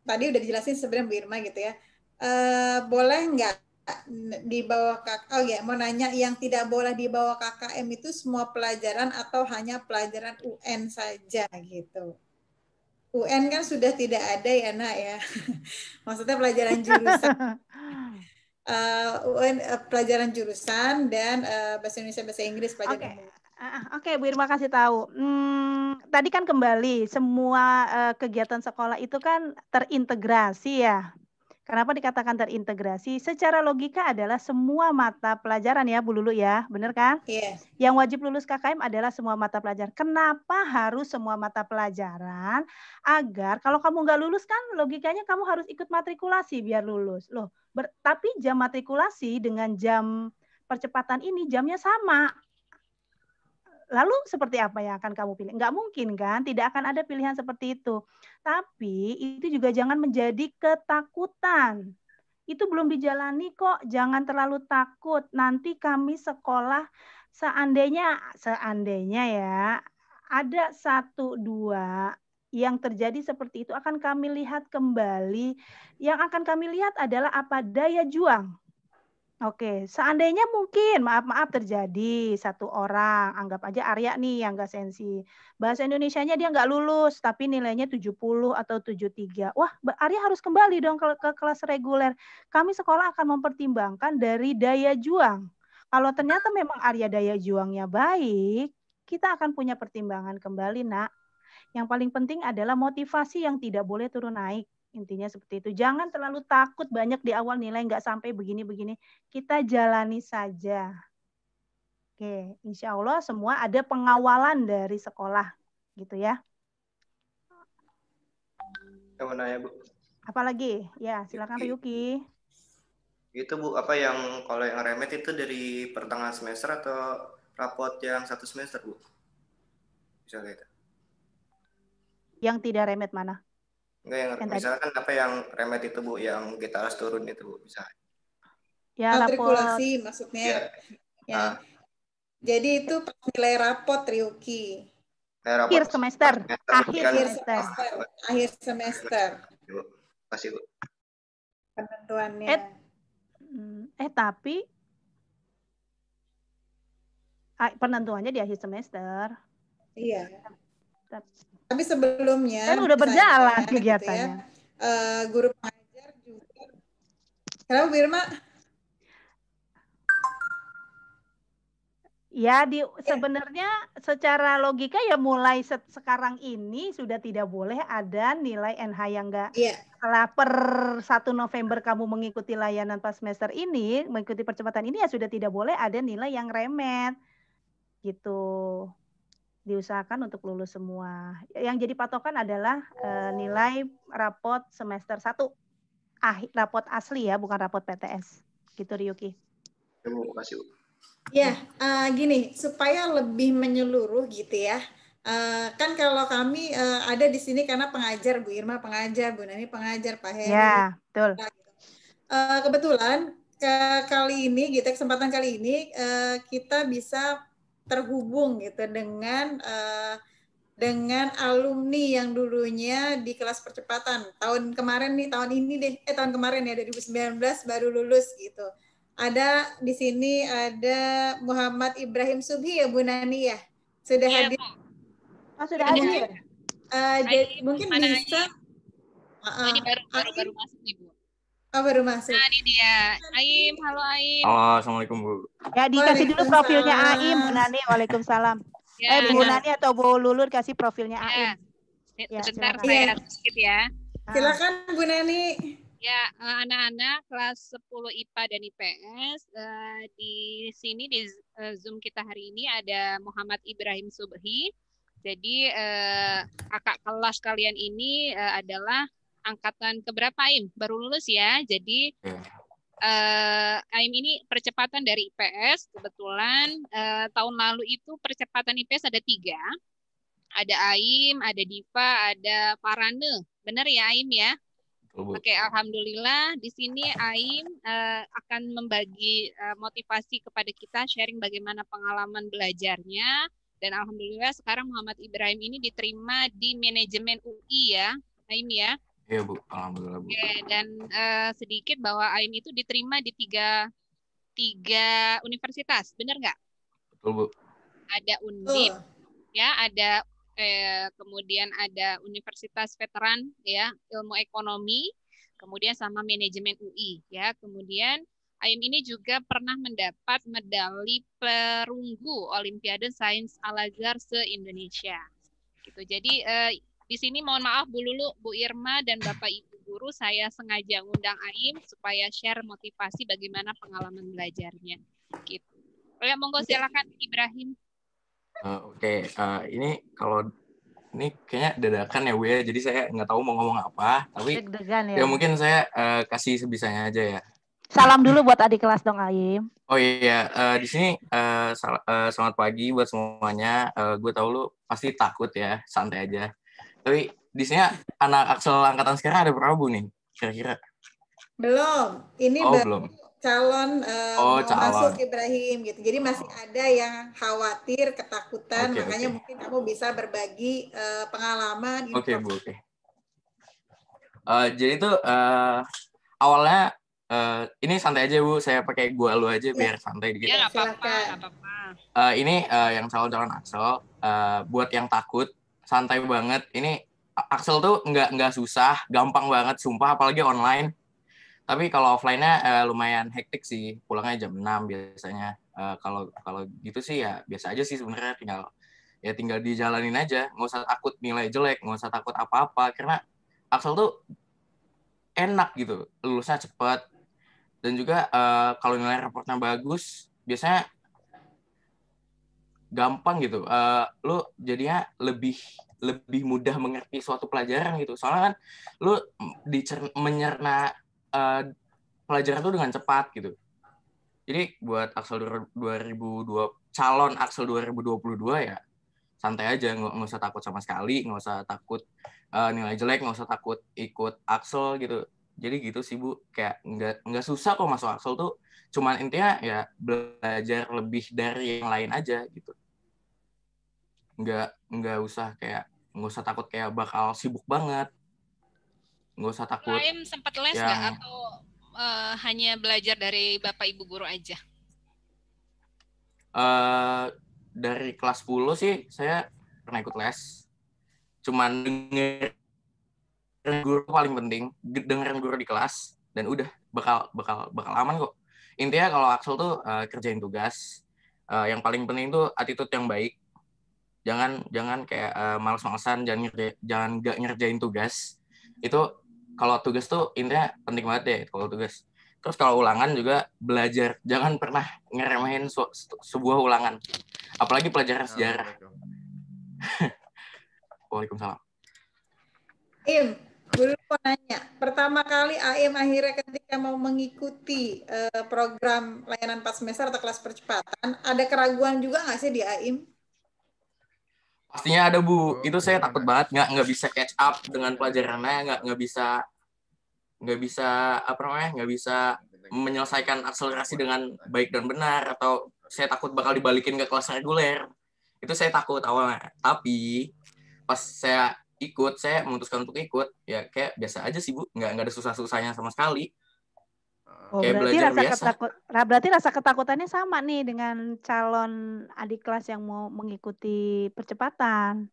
Tadi udah dijelasin sebenarnya Bu Irma gitu ya. Boleh nggak di bawah KKM? Oh ya, mau nanya yang tidak boleh di bawah KKM itu semua pelajaran atau hanya pelajaran UN saja gitu? UN kan sudah tidak ada ya Nak ya. Maksudnya pelajaran jurusan. UN pelajaran jurusan dan bahasa Indonesia bahasa Inggris pelajaran umum. Oke, Bu Irma kasih tahu. Tadi kan kembali semua kegiatan sekolah itu kan terintegrasi ya. Kenapa dikatakan terintegrasi? Secara logika adalah semua mata pelajaran ya Bu Lulu ya, benar kan? Iya. Yang wajib lulus KKM adalah semua mata pelajaran. Kenapa harus semua mata pelajaran? Agar kalau kamu nggak lulus kan logikanya kamu harus ikut matrikulasi biar lulus. Loh, tapi jam matrikulasi dengan jam percepatan ini jamnya sama. Lalu seperti apa yang akan kamu pilih? Nggak mungkin kan? Tidak akan ada pilihan seperti itu. Tapi itu juga jangan menjadi ketakutan. Itu belum dijalani kok. Jangan terlalu takut. Nanti kami sekolah seandainya ya ada 1-2 yang terjadi seperti itu akan kami lihat kembali. Yang akan kami lihat adalah apa daya juang. Oke, seandainya mungkin maaf terjadi 1 orang, anggap aja Arya nih yang nggak sensi. Bahasa Indonesianya dia nggak lulus, tapi nilainya 70 atau 73. Wah, Arya harus kembali dong ke kelas reguler. Kami sekolah akan mempertimbangkan dari daya juang. Kalau ternyata memang Arya daya juangnya baik, kita akan punya pertimbangan kembali, Nak. Yang paling penting adalah motivasi yang tidak boleh turun naik. Intinya seperti itu. Jangan terlalu takut banyak di awal nilai nggak sampai begini-begini. Kita jalani saja. Oke, insya Allah semua ada pengawalan dari sekolah. Gitu ya. Yang mana ya Bu? Apalagi? Ya, silakan Ryuki. Itu Bu, apa yang kalau yang remet itu dari pertengahan semester atau rapot yang 1 semester Bu? Bisa gitu. Yang tidak remet mana? Enggak, yang misalkan apa yang remet itu Bu, yang kita harus turun itu Bu, bisa. Ya, matrikulasi maksudnya. Ya. Ya. Jadi itu nilai rapot Ryuki. Akhir semester. Akhir semester. Bu, kasih Bu. Penentuannya. Tapi penentuannya di akhir semester. Iya. Tapi sebelumnya kan udah berjalan kegiatannya. Gitu ya, guru pengajar juga. Kenapa Bu Irma? Ya, sebenarnya secara logika ya mulai sekarang ini sudah tidak boleh ada nilai NH yang enggak. Setelah per 1 November kamu mengikuti layanan pas semester ini, mengikuti percepatan ini ya sudah tidak boleh ada nilai yang remet. Gitu. Diusahakan untuk lulus semua. Yang jadi patokan adalah nilai rapot semester 1. Rapot asli ya, bukan rapot PTS. Gitu Ryuki. Terima kasih Bu. Ya, gini, supaya lebih menyeluruh gitu ya. Kan kalau kami ada di sini karena pengajar, Bu Irma pengajar, Bu Nani pengajar, Pak Heri. Ya, betul. Kebetulan kali ini, gitu, kesempatan kali ini kita bisa terhubung gitu dengan alumni yang dulunya di kelas percepatan tahun ini deh tahun kemarin ya 2019 baru lulus gitu. Ada di sini ada Muhammad Ibrahim Subhi ya Bu Nani ya, sudah hadir. Sudah hadir. Mungkin bisa Oh, ini baru masuk nih, Bu. Oh, baru masuk. Nah, ini dia. Aim, halo Aim. Halo, Assalamualaikum Bu. Ya, dikasih dulu profilnya Aim, Bu Nani. Waalaikumsalam. Ya, Bu Nani atau Bu Lulur kasih profilnya Aim. Ya, sebentar silakan. saya sedikit ya. Silakan Bu Nani. Ya, anak-anak kelas 10 IPA dan IPS, di sini di Zoom kita hari ini ada Muhammad Ibrahim Subhi. Jadi kakak kelas kalian ini adalah angkatan keberapa, Aim? Baru lulus ya. Jadi Aim ini percepatan dari IPS. Kebetulan tahun lalu itu percepatan IPS ada 3. Ada Aim, ada Diva, ada Farane. Benar ya Aim ya? Oke, alhamdulillah di sini Aim akan membagi motivasi kepada kita, sharing bagaimana pengalaman belajarnya, dan alhamdulillah sekarang Muhammad Ibrahim ini diterima di manajemen UI ya, Aim ya. Iya Bu, alhamdulillah Bu. Oke, dan sedikit bahwa Aim itu diterima di tiga universitas, benar nggak? Betul Bu. Ada Undip, ya, ada kemudian ada Universitas Veteran ya Ilmu Ekonomi, kemudian sama manajemen UI ya. Kemudian Aim ini juga pernah mendapat medali perunggu Olimpiade Sains Al-Azhar se-Indonesia. Gitu. Jadi di sini mohon maaf Bu Lulu, Bu Irma dan Bapak Ibu guru, saya sengaja undang Aim supaya share motivasi bagaimana pengalaman belajarnya. Gitu. Oke, monggo silakan Ibrahim. Oke, ini kalau ini kayaknya dadakan ya Bu ya, jadi saya nggak tahu mau ngomong apa, tapi ya mungkin saya kasih sebisanya aja ya. Salam dulu buat adik kelas dong Aim. Oh iya, di sini selamat pagi buat semuanya. Gue tahu lu pasti takut ya, santai aja. Tapi di sini anak Axel angkatan sekarang ada berapa Bu nih, kira-kira? Belum, ini belum. Calon calon. masuk Ibrahim gitu. Jadi masih ada yang khawatir, ketakutan, makanya mungkin kamu bisa berbagi pengalaman. Oke Bu, oke. Jadi tuh awalnya ini santai aja Bu, saya pakai gua lu aja biar santai dikit. Ya, nggak apa-apa. Ini yang calon Axel, buat yang takut, santai banget. Ini Axel tuh nggak susah, gampang banget, sumpah, apalagi online. Tapi kalau offline-nya lumayan hektik sih, pulangnya jam 6 biasanya. Kalau gitu sih ya biasa aja sih sebenarnya, tinggal dijalanin aja, nggak usah takut nilai jelek, nggak usah takut apa-apa, karena Axel tuh enak gitu, lulusnya cepat, dan juga kalau nilai raportnya bagus, biasanya gampang gitu, lu jadinya lebih mudah mengerti suatu pelajaran gitu, soalnya kan lu mencerna pelajaran itu dengan cepat gitu. Jadi buat Axel 2020 calon Axel 2022 ya santai aja, nggak usah takut sama sekali, nggak usah takut nilai jelek, nggak usah takut ikut Axel gitu. Jadi gitu sih Bu, kayak nggak susah kok masuk Axel tuh, cuman intinya ya belajar lebih dari yang lain aja gitu. Nggak usah takut kayak bakal sibuk banget. Nggak usah takut. Aim sempat les nggak atau hanya belajar dari Bapak Ibu guru aja? Dari kelas 10 sih saya pernah ikut les. Cuman dengerin guru paling penting, dengerin guru di kelas, dan udah bakal aman kok. Intinya kalau Axel tuh kerjain tugas. Yang paling penting tuh attitude yang baik. Jangan kayak malas-malasan, jangan nggak ngerjain tugas. Itu kalau tugas tuh intinya penting banget deh kalau tugas. Terus kalau ulangan juga belajar. Jangan pernah ngeremehin sebuah ulangan. Apalagi pelajaran sejarah. Waalaikumsalam. Aim, dulu mau nanya. Pertama kali Aim akhirnya ketika mau mengikuti program layanan 4 semester atau kelas percepatan, ada keraguan juga nggak sih di Aim? Pastinya ada Bu, itu saya takut banget nggak bisa catch up dengan pelajarannya, nggak bisa menyelesaikan akselerasi dengan baik dan benar, atau saya takut bakal dibalikin ke kelas reguler. Itu saya takut awalnya, tapi pas saya memutuskan untuk ikut, ya kayak biasa aja sih Bu, nggak ada susah-susahnya sama sekali. Kayak belajar biasa. Berarti rasa ketakutannya sama nih dengan calon adik kelas yang mau mengikuti percepatan.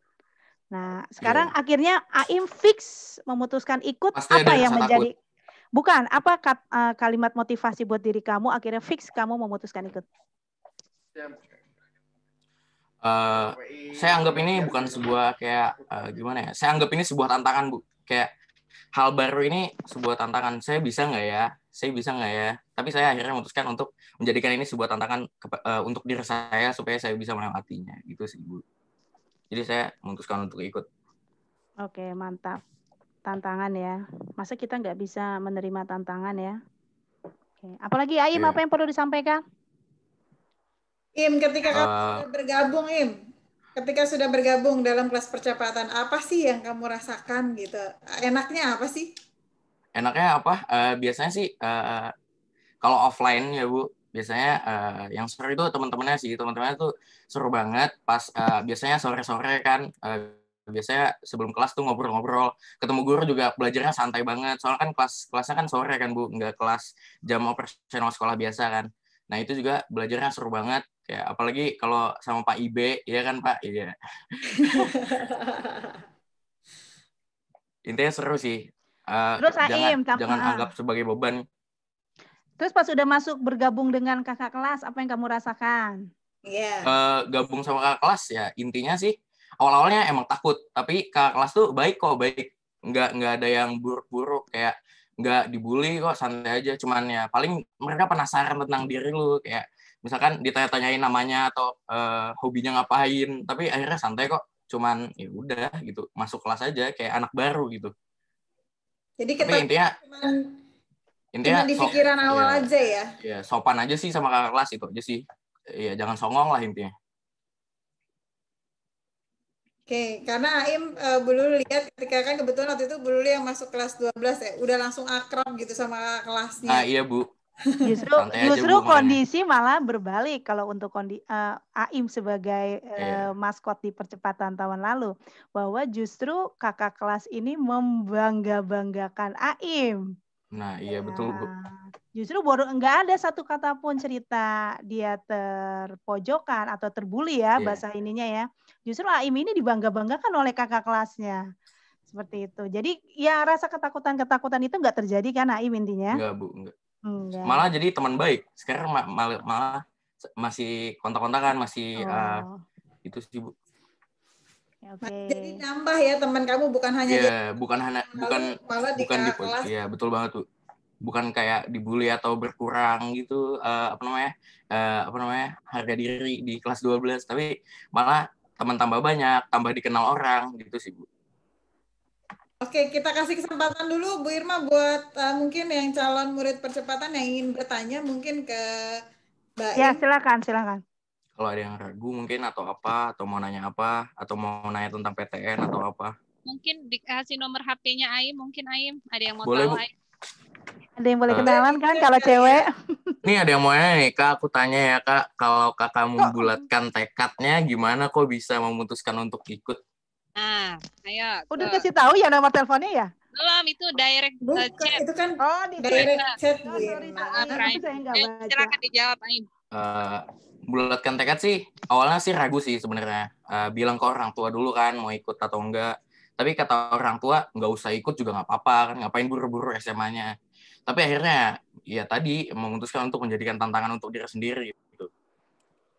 Nah, sekarang akhirnya Aim fix memutuskan ikut. Pasti Apa ada yang rasa menjadi bukan apa kalimat motivasi buat diri kamu akhirnya fix kamu memutuskan ikut? Saya anggap ini bukan sebuah kayak gimana ya? Saya anggap ini sebuah tantangan, Bu. Kayak hal baru ini sebuah tantangan. Saya bisa nggak ya? Saya bisa nggak ya? Tapi saya akhirnya memutuskan untuk menjadikan ini sebuah tantangan untuk diri saya supaya saya bisa melewatinya. Gitu sih, Bu. Jadi saya memutuskan untuk ikut. Oke, mantap. Tantangan ya. Masa kita nggak bisa menerima tantangan ya? Oke. Apalagi Aim, apa yang perlu disampaikan? Im, ketika kamu sudah bergabung, ketika sudah bergabung dalam kelas percepatan, apa sih yang kamu rasakan gitu? Enaknya apa sih? Enaknya apa? Biasanya sih kalau offline ya Bu, biasanya yang seru itu teman-temannya tuh seru banget. Pas biasanya sore-sore kan, biasanya sebelum kelas tuh ngobrol-ngobrol, ketemu guru juga belajarnya santai banget. Soalnya kan kelasnya kan sore kan Bu, nggak kelas jam operasional sekolah biasa kan. Nah itu juga belajarnya seru banget. Kayak apalagi kalau sama Pak Ibe, ya kan Pak? Iya. Intinya seru sih. Terus Aim, jangan anggap sebagai beban. Terus pas udah masuk bergabung dengan kakak kelas, apa yang kamu rasakan? Gabung sama kakak kelas ya intinya sih awal-awalnya emang takut, tapi kakak kelas tuh baik kok, baik. Nggak ada yang buruk-buruk, kayak nggak dibully kok, santai aja. Cuman ya paling mereka penasaran tentang diri lu, kayak misalkan ditanya-tanyain namanya atau hobinya ngapain, tapi akhirnya santai kok. Cuman ya udah gitu, masuk kelas aja kayak anak baru gitu. Jadi tapi intinya cuma di pikiran awal aja ya? Ya, sopan aja sih sama kakak kelas, itu aja sih. Ya, jangan songong lah intinya. Oke, karena Aim Bulul lihat ketika kan kebetulan waktu itu Bulul yang masuk kelas 12 ya, udah langsung akrab gitu sama kakak kelasnya. Iya Bu. Justru kondisi malah berbalik kalau untuk Aim sebagai maskot di percepatan tahun lalu, bahwa justru kakak kelas ini membangga-banggakan Aim. Nah, iya betul Bu. Justru nggak ada satu kata pun cerita dia terpojokan atau terbuli ya bahasa ininya ya. Justru Aim ini dibangga-banggakan oleh kakak kelasnya. Seperti itu. Jadi ya rasa ketakutan itu nggak terjadi kan Aim intinya? Enggak Bu, enggak. Malah jadi teman baik. Sekarang malah masih kontak-kontakan, masih itu sih Bu. Jadi nambah ya teman kamu, bukan hanya bukan di kelas. Iya, betul banget tuh. Bukan kayak dibully atau berkurang gitu harga diri di kelas 12, tapi malah teman tambah banyak, tambah dikenal orang gitu sih Bu. Oke, kita kasih kesempatan dulu Bu Irma buat mungkin yang calon murid percepatan yang ingin bertanya mungkin ke Mbak Im. Ya, silakan. Kalau ada yang ragu mungkin atau mau nanya apa, atau mau nanya tentang PTN atau apa. Mungkin dikasih nomor HP-nya Aim, mungkin Aim ada yang mau boleh, tahu Bu. Aim. Ada yang boleh kenalan kan kalau cewek? Nih ada yang mau nanya nih, Kak, aku tanya ya Kak, kalau Kakak membulatkan tekadnya gimana kok bisa memutuskan untuk ikut? Nah, ayo. Udah kasih tahu ya nomor teleponnya ya? Belum, itu direct chat. Itu kan di direct chat. Silakan dijawab Aim. Bulatkan tekad sih, awalnya sih ragu sih sebenarnya. Bilang ke orang tua dulu kan mau ikut atau enggak. Tapi kata orang tua nggak usah ikut juga nggak apa-apa kan, ngapain buru-buru SMA-nya. Tapi akhirnya ya tadi memutuskan untuk menjadikan tantangan untuk diri sendiri gitu.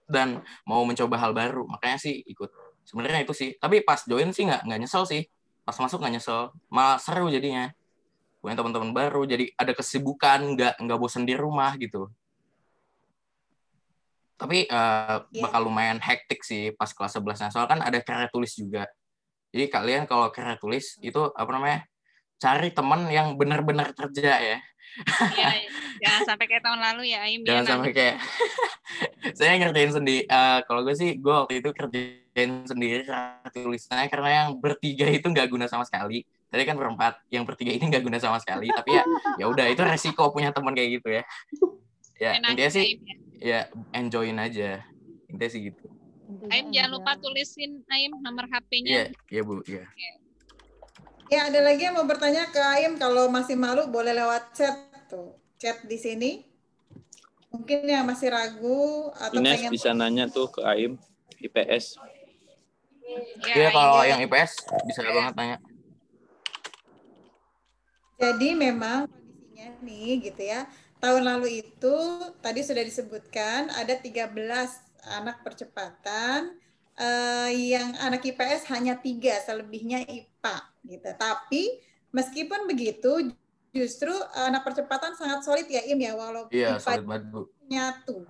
Dan mau mencoba hal baru, makanya sih ikut. Sebenarnya itu sih. Tapi pas join sih nggak nyesel sih. Pas masuk nggak nyesel, malah seru jadinya. Punya teman-teman baru, jadi ada kesibukan, nggak bosan di rumah gitu. Tapi bakal lumayan hektik sih pas kelas 11-nya. Soalnya kan ada karya tulis juga. Jadi kalian kalau karya tulis itu cari teman yang benar-benar kerja ya. Iya, jangan sampai kayak tahun lalu ya Aim. Jangan sampai kayak saya ngerjain sendiri. Kalau gue sih, gue waktu itu kerjain sendiri karya tulisnya karena yang bertiga itu nggak guna sama sekali. Tadi kan berempat, yang bertiga ini nggak guna sama sekali. Tapi ya udah itu resiko punya teman kayak gitu ya. Ya intinya sih ya enjoyin aja, intinya sih gitu. Aim jangan lupa tulisin Aim nomor HP-nya. Iya Bu, iya. Ya, ada lagi yang mau bertanya ke Aim, kalau masih malu boleh lewat chat tuh, chat di sini. Mungkin yang masih ragu atau Ines pengen bisa nanya tuh ke Aim IPS. Iya, kalau yang IPS bisa banget tanya. Jadi memang kondisinya nih gitu ya. Tahun lalu itu tadi sudah disebutkan ada 13 anak percepatan, yang anak IPS hanya 3, selebihnya IPA gitu. Tapi meskipun begitu justru anak percepatan sangat solid ya Im ya, walaupun Iya, IPA solid banget, Bu. nyatu.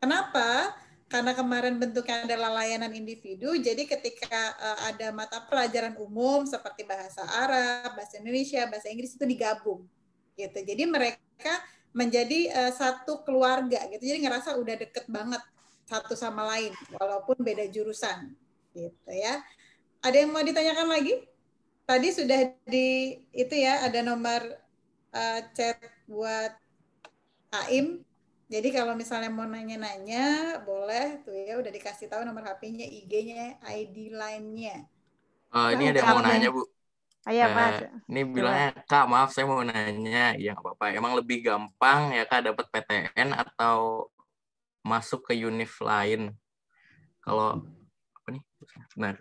Kenapa? Karena kemarin bentuknya adalah layanan individu, jadi ketika ada mata pelajaran umum seperti bahasa Arab, bahasa Indonesia, bahasa Inggris itu digabung, gitu. Jadi mereka menjadi satu keluarga, gitu. Jadi ngerasa udah deket banget satu sama lain, walaupun beda jurusan, gitu ya. Ada yang mau ditanyakan lagi? Tadi sudah itu ya, ada nomor chat buat Aim. Jadi kalau misalnya mau nanya-nanya, boleh tuh ya, udah dikasih tahu nomor HP-nya, IG-nya, ID line-nya. Ini ada yang mau nanya, Bu. Ayo, Mas. Ini bilangnya, Kak, maaf saya mau nanya. Ya, nggak apa-apa. Emang lebih gampang ya, Kak, dapat PTN atau masuk ke univ lain? Kalau, apa nih? Benar.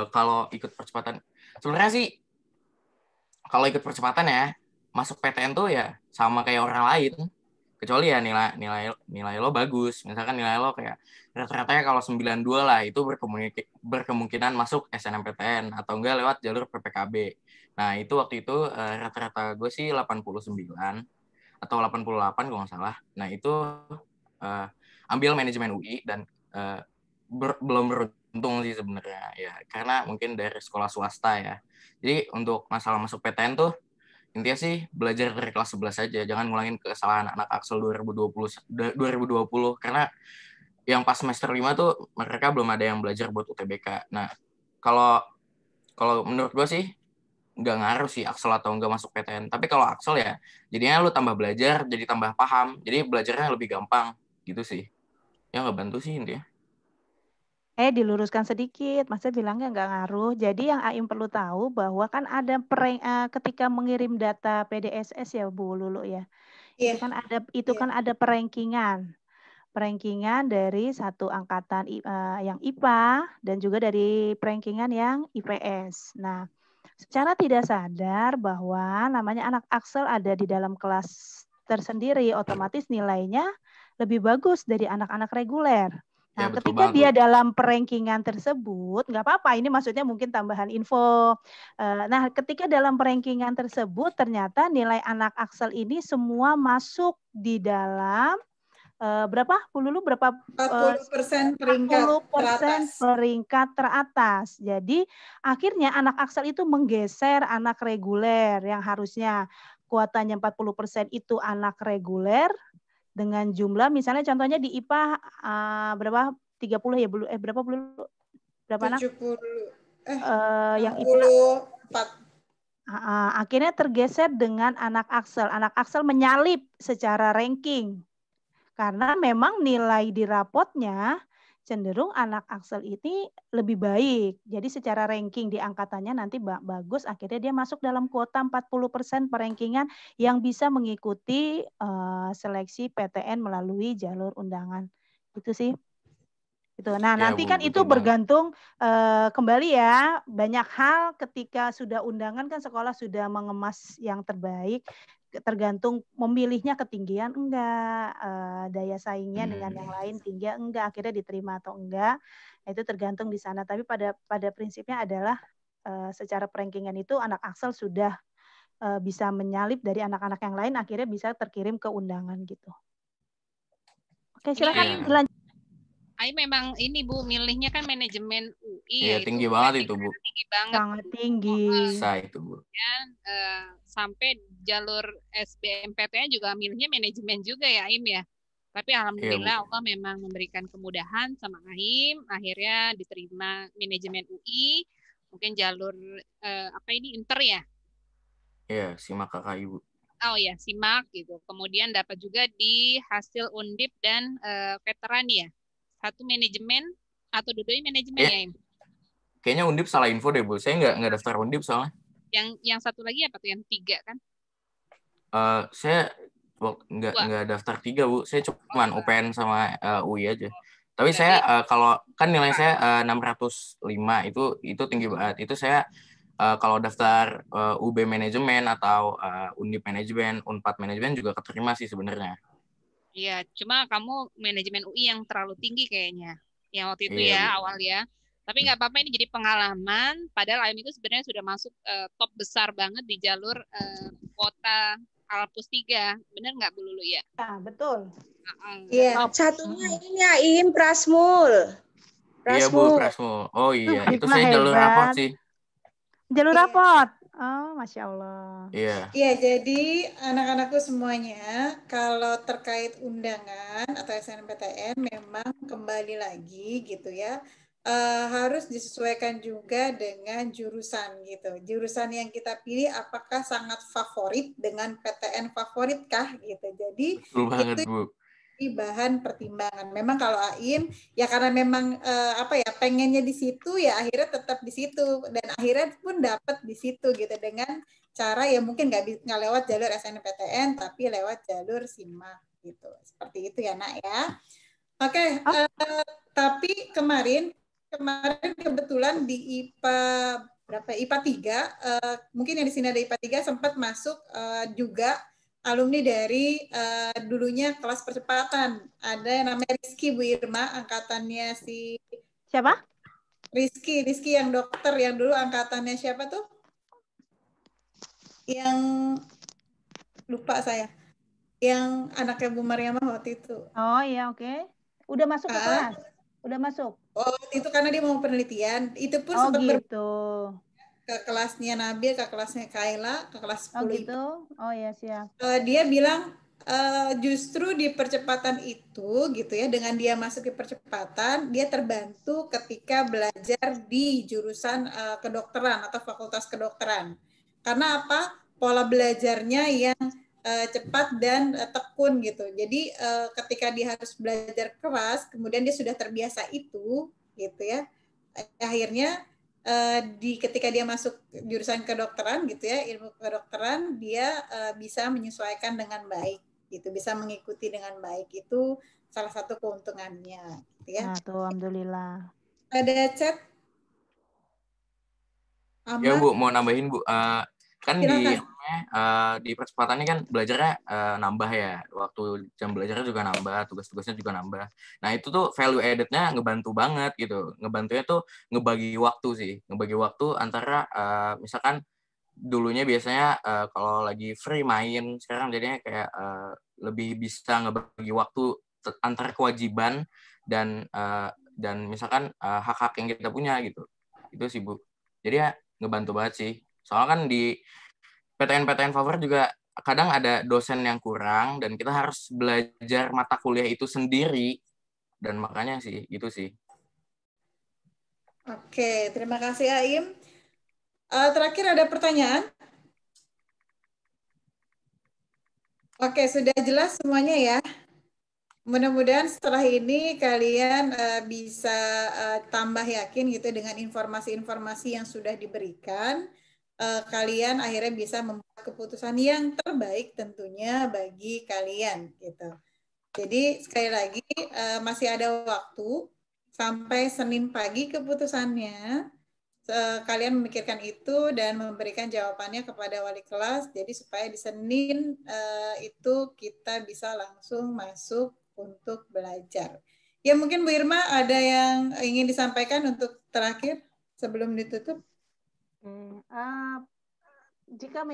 Kalau ikut percepatan, sebenarnya sih, kalau ikut percepatan ya, masuk PTN tuh ya sama kayak orang lain. Kecuali ya nilai lo bagus. Misalkan nilai lo kayak rata-ratanya kalau 92 lah, itu berkemungkinan masuk SNMPTN atau enggak lewat jalur PPKB. Nah, itu waktu itu rata-rata gue sih 89 atau 88 kalau nggak salah. Nah, itu ambil manajemen UI dan belum beruntung sih sebenarnya ya, karena mungkin dari sekolah swasta ya. Jadi untuk masalah masuk PTN tuh intinya sih belajar dari kelas 11 saja, jangan ngulangin kesalahan anak Axel 2020 karena yang pas semester 5 tuh mereka belum ada yang belajar buat UTBK. Nah, kalau menurut gue sih nggak ngaruh sih Axel atau nggak masuk PTN. Tapi kalau Axel ya jadinya lu tambah belajar, jadi tambah paham, jadi belajarnya lebih gampang gitu sih. Ya nggak bantu sih intinya. Diluruskan sedikit, Masnya bilangnya nggak ngaruh. Jadi yang Aim perlu tahu bahwa kan ada ketika mengirim data PDSS ya Bu Lulu ya. Iya. Itu kan ada perankingan dari satu angkatan yang IPA dan juga dari perankingan yang IPS. Nah, secara tidak sadar bahwa namanya anak Axel ada di dalam kelas tersendiri, otomatis nilainya lebih bagus dari anak-anak reguler. Nah, Ya, ketika banget, dia Bu. dalam perankingan tersebut, nggak apa-apa, ini maksudnya mungkin tambahan info. Nah, ketika dalam perankingan tersebut, ternyata nilai anak Axel ini semua masuk di dalam berapa? Lulu berapa? 40% peringkat 40% peringkat teratas. Jadi akhirnya anak Axel itu menggeser anak reguler yang harusnya kuotanya 40% itu anak reguler dengan jumlah misalnya contohnya di IPA berapa? 30 ya berapa dulu? Berapa anak? 70 yang IPA 64. Akhirnya tergeser dengan anak Axel. Anak Axel menyalip secara ranking. Karena memang nilai di rapotnya cenderung anak Axel ini lebih baik. Jadi secara ranking di angkatannya nanti bagus, akhirnya dia masuk dalam kuota 40% perankingan yang bisa mengikuti seleksi PTN melalui jalur undangan. Itu sih. Gitu. Nah, Ya, nanti Bu, kan itu betul banget. bergantung kembali ya, banyak hal ketika sudah undangan kan sekolah sudah mengemas yang terbaik, tergantung memilihnya ketinggian enggak, daya saingnya dengan yang lain tinggi enggak, akhirnya diterima atau enggak, itu tergantung di sana. Tapi pada prinsipnya adalah secara perankingan itu anak Axel sudah bisa menyalip dari anak-anak yang lain, akhirnya bisa terkirim ke undangan gitu. Oke, silakan dilanjut. Memang ini Bu, milihnya kan manajemen UI. Iya, tinggi banget itu, Bu. Tinggi banget. Sangat tinggi. Bisa itu, Bu. Sampai jalur SBMPTN juga milihnya manajemen juga ya, Aim ya. Tapi alhamdulillah Allah memang memberikan kemudahan sama Aim, akhirnya diterima manajemen UI, mungkin jalur inter ya? Iya, SIMAK kakak Ibu. Oh ya, SIMAK gitu. Kemudian dapat juga di hasil Undip dan veteran ya. Satu manajemen atau dua-duanya manajemen ya, Im? Kayaknya Undip salah info deh, Bu. Saya nggak daftar Undip soalnya. Yang satu lagi apa tuh? Yang 3 kan? Saya nggak daftar 3, Bu. Saya cuma UPN sama UI aja. Tapi Berarti saya kalau kan nilai saya 605 itu tinggi banget. Itu saya kalau daftar UB manajemen atau Undip manajemen, Unpad manajemen juga keterima sih sebenarnya. iya, cuma kamu manajemen UI yang terlalu tinggi kayaknya. Yang waktu itu Iya, Bu. ya awal ya. Tapi nggak apa-apa, ini jadi pengalaman. Padahal AIM itu sebenarnya sudah masuk top besar banget di jalur kuota Alpus 3. Bener nggak Bu Lulu ya? Nah, betul. Iya. Satunya ini AIM Prasmul. Iya, Bu, Prasmul. Prasmul. Oh iya, itu Hikmah saya jalur raport hebat. sih. Jalur Iya. raport. Oh, Masya Allah. Iya. Iya, jadi anak-anakku semuanya kalau terkait undangan atau SNMPTN memang kembali lagi gitu ya, harus disesuaikan juga dengan jurusan gitu. Jurusan yang kita pilih apakah sangat favorit dengan PTN favorit kah gitu. Jadi Betul banget, itu Bu. bahan pertimbangan. Memang kalau AIM ya karena memang pengennya di situ ya akhirnya tetap di situ dan akhirnya pun dapat di situ gitu dengan cara ya mungkin nggak lewat jalur SNMPTN tapi lewat jalur SIMAK gitu. Seperti itu ya Nak ya. Oke, tapi kemarin kebetulan di IPA berapa? IPA 3 mungkin yang di sini ada IPA 3 sempat masuk juga alumni dari dulunya kelas percepatan. Ada yang namanya Rizky Bu Irma, angkatannya si Siapa? Rizky yang dokter yang dulu angkatannya siapa tuh? Yang lupa saya. Yang anaknya Bu Mariamah waktu itu. Oh iya, oke. Udah masuk ke kelas? Udah masuk? Oh, itu karena dia mau penelitian. Itu pun Oh sempat gitu. ke kelasnya Nabil, ke kelasnya Kaila, ke kelas 10 Oh gitu. Oh ya, siap. dia bilang justru di percepatan itu gitu ya, dengan dia masuk di percepatan dia terbantu ketika belajar di jurusan kedokteran atau fakultas kedokteran. Karena apa? Pola belajarnya yang cepat dan tekun gitu. Jadi ketika dia harus belajar keras, kemudian dia sudah terbiasa itu gitu ya. Akhirnya ketika dia masuk jurusan kedokteran gitu ya, ilmu kedokteran, dia bisa menyesuaikan dengan baik gitu, bisa mengikuti dengan baik. Itu salah satu keuntungannya gitu ya. Nah, tuh alhamdulillah. Ada chat Ya, Bu, mau nambahin, Bu. Kan di percepatan ini kan belajarnya nambah ya. Waktu jam belajarnya juga nambah, tugas-tugasnya juga nambah. Nah, itu tuh value added-nya ngebantu banget gitu. Ngebantunya tuh ngebagi waktu sih. Ngebagi waktu antara misalkan dulunya biasanya kalau lagi free main, sekarang jadinya kayak lebih bisa ngebagi waktu antara kewajiban dan misalkan hak-hak yang kita punya gitu. Itu sih, Bu. Jadi ya ngebantu banget sih. Soalnya kan di PTN favorit juga kadang ada dosen yang kurang dan kita harus belajar mata kuliah itu sendiri, dan makanya sih itu sih. Oke, terima kasih Aim. Terakhir ada pertanyaan? Oke, sudah jelas semuanya ya. Mudah-mudahan setelah ini kalian bisa tambah yakin gitu dengan informasi-informasi yang sudah diberikan. Kalian akhirnya bisa membuat keputusan yang terbaik tentunya bagi kalian gitu. Jadi sekali lagi masih ada waktu sampai Senin pagi keputusannya. Kalian memikirkan itu dan memberikan jawabannya kepada wali kelas. Jadi supaya di Senin itu kita bisa langsung masuk untuk belajar. Ya mungkin Bu Irma ada yang ingin disampaikan untuk terakhir sebelum ditutup. Jika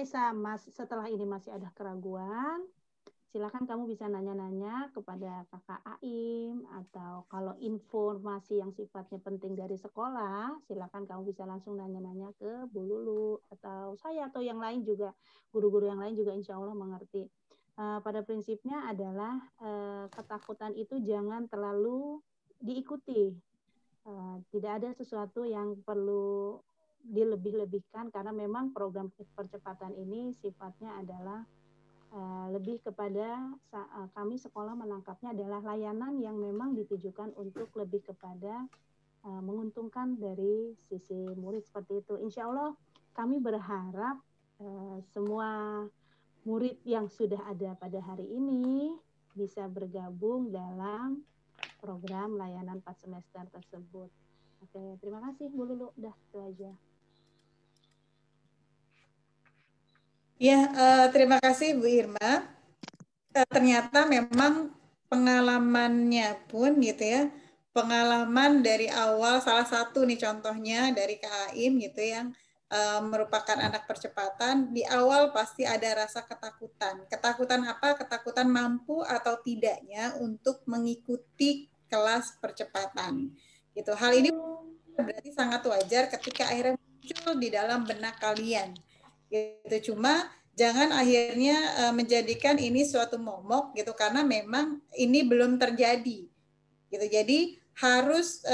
setelah ini masih ada keraguan, silakan kamu bisa nanya-nanya kepada kakak Aim, atau kalau informasi yang sifatnya penting dari sekolah, silakan kamu bisa langsung nanya-nanya ke Bu Lulu atau saya atau yang lain juga, guru-guru yang lain juga insya Allah mengerti. Pada prinsipnya adalah ketakutan itu jangan terlalu diikuti. Tidak ada sesuatu yang perlu dilebih-lebihkan karena memang program percepatan ini sifatnya adalah lebih kepada kami sekolah menangkapnya adalah layanan yang memang ditujukan untuk lebih kepada menguntungkan dari sisi murid seperti itu. Insya Allah kami berharap semua murid yang sudah ada pada hari ini bisa bergabung dalam program layanan 4 semester tersebut. Oke, terima kasih Bu Lulu. Udah itu aja. Ya, terima kasih Bu Irma. Ternyata memang pengalamannya pun gitu ya, pengalaman dari awal salah satu nih contohnya dari Kak Aim gitu yang merupakan anak percepatan, di awal pasti ada rasa ketakutan. Ketakutan apa? Ketakutan mampu atau tidaknya untuk mengikuti kelas percepatan. Gitu. Hal ini berarti sangat wajar ketika akhirnya muncul di dalam benak kalian. Gitu. Cuma jangan akhirnya menjadikan ini suatu momok gitu karena memang ini belum terjadi. Gitu. Jadi harus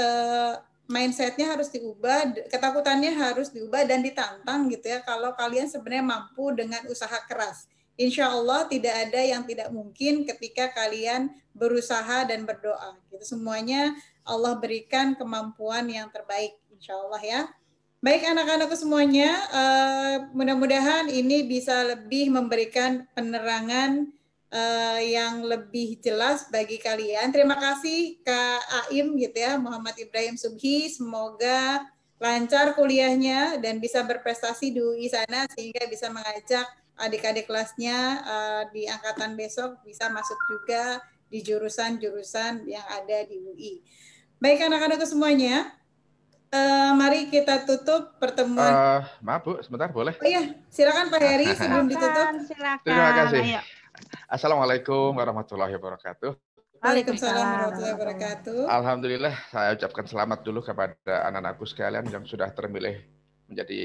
mindsetnya harus diubah, ketakutannya harus diubah dan ditantang gitu ya. Kalau kalian sebenarnya mampu dengan usaha keras, insya Allah tidak ada yang tidak mungkin ketika kalian berusaha dan berdoa. Gitu. Semuanya Allah berikan kemampuan yang terbaik, insya Allah ya. Baik anak-anakku semuanya, mudah-mudahan ini bisa lebih memberikan penerangan yang lebih jelas bagi kalian. Terima kasih Kak Aim gitu ya, Muhammad Ibrahim Subhi. Semoga lancar kuliahnya dan bisa berprestasi di UI sana sehingga bisa mengajak adik-adik kelasnya di angkatan besok bisa masuk juga di jurusan-jurusan yang ada di UI. Baik anak-anakku semuanya, mari kita tutup pertemuan. Maaf Bu, sebentar boleh? Oh iya, silakan Pak Heri sebelum ditutup. Silakan. Terima kasih. Ayo. Assalamualaikum warahmatullahi wabarakatuh. Waalaikumsalam warahmatullahi wabarakatuh. Alhamdulillah, saya ucapkan selamat dulu kepada anak-anakku sekalian yang sudah terpilih menjadi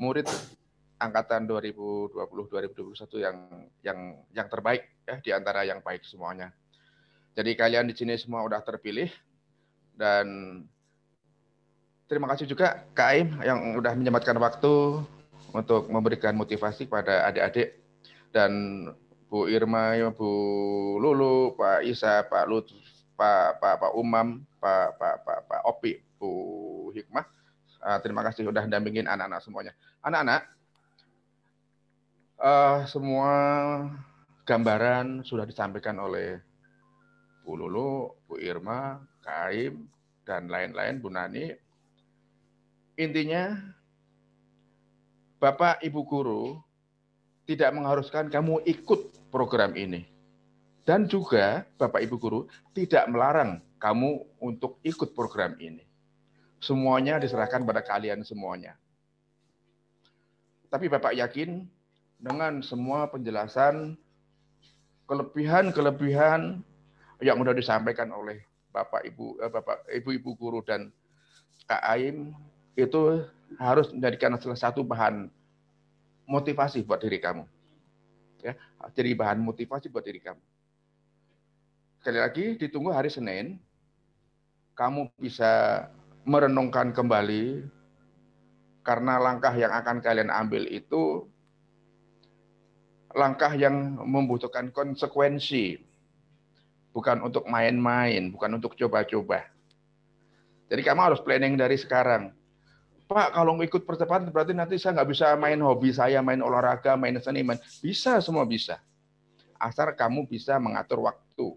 murid angkatan 2020-2021 yang terbaik ya, di antara yang baik semuanya. Jadi kalian di sini semua udah terpilih dan terima kasih juga Kak Aim yang udah menyempatkan waktu untuk memberikan motivasi pada adik-adik dan Bu Irma, Bu Lulu, Pak Isa, Pak Lutf, Pak Umam, Pak Opi, Bu Hikmah. Terima kasih sudah dampingin anak-anak semuanya. Anak-anak, semua gambaran sudah disampaikan oleh Bu Lulu, Bu Irma, Kak Aim, dan lain-lain, Bu Nani. Intinya, Bapak Ibu Guru tidak mengharuskan kamu ikut program ini. Dan juga Bapak Ibu Guru tidak melarang kamu untuk ikut program ini. Semuanya diserahkan pada kalian semuanya. Tapi Bapak yakin dengan semua penjelasan, kelebihan-kelebihan yang sudah disampaikan oleh Bapak Ibu Guru dan Kak Aim, itu harus menjadikan salah satu bahan motivasi buat diri kamu. Ya, jadi bahan motivasi buat diri kamu. Sekali lagi, ditunggu hari Senin, kamu bisa merenungkan kembali, karena langkah yang akan kalian ambil itu langkah yang membutuhkan konsekuensi, bukan untuk main-main, bukan untuk coba-coba. Jadi kamu harus planning dari sekarang. Pak, kalau ikut percepatan berarti nanti saya nggak bisa main hobi saya, main olahraga, main seni, bisa, semua bisa. Asal kamu bisa mengatur waktu.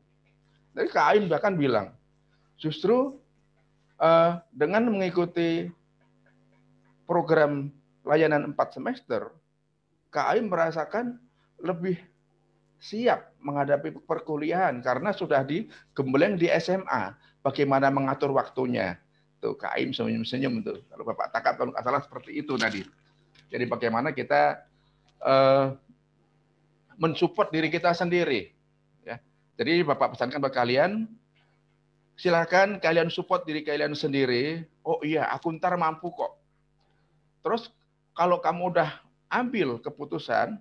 Jadi Kak Aim bahkan bilang, justru dengan mengikuti program layanan 4 semester, Kak Aim merasakan lebih siap menghadapi perkuliahan karena sudah digembleng di SMA. Bagaimana mengatur waktunya. Tuh, Kak Aim senyum-senyum tuh. Kalau Bapak tangkap kalau nggak salah seperti itu tadi. Jadi bagaimana kita mensupport diri kita sendiri. Ya. Jadi Bapak pesankan buat kalian, silakan kalian support diri kalian sendiri. Oh iya, aku ntar mampu kok. Terus kalau kamu udah ambil keputusan,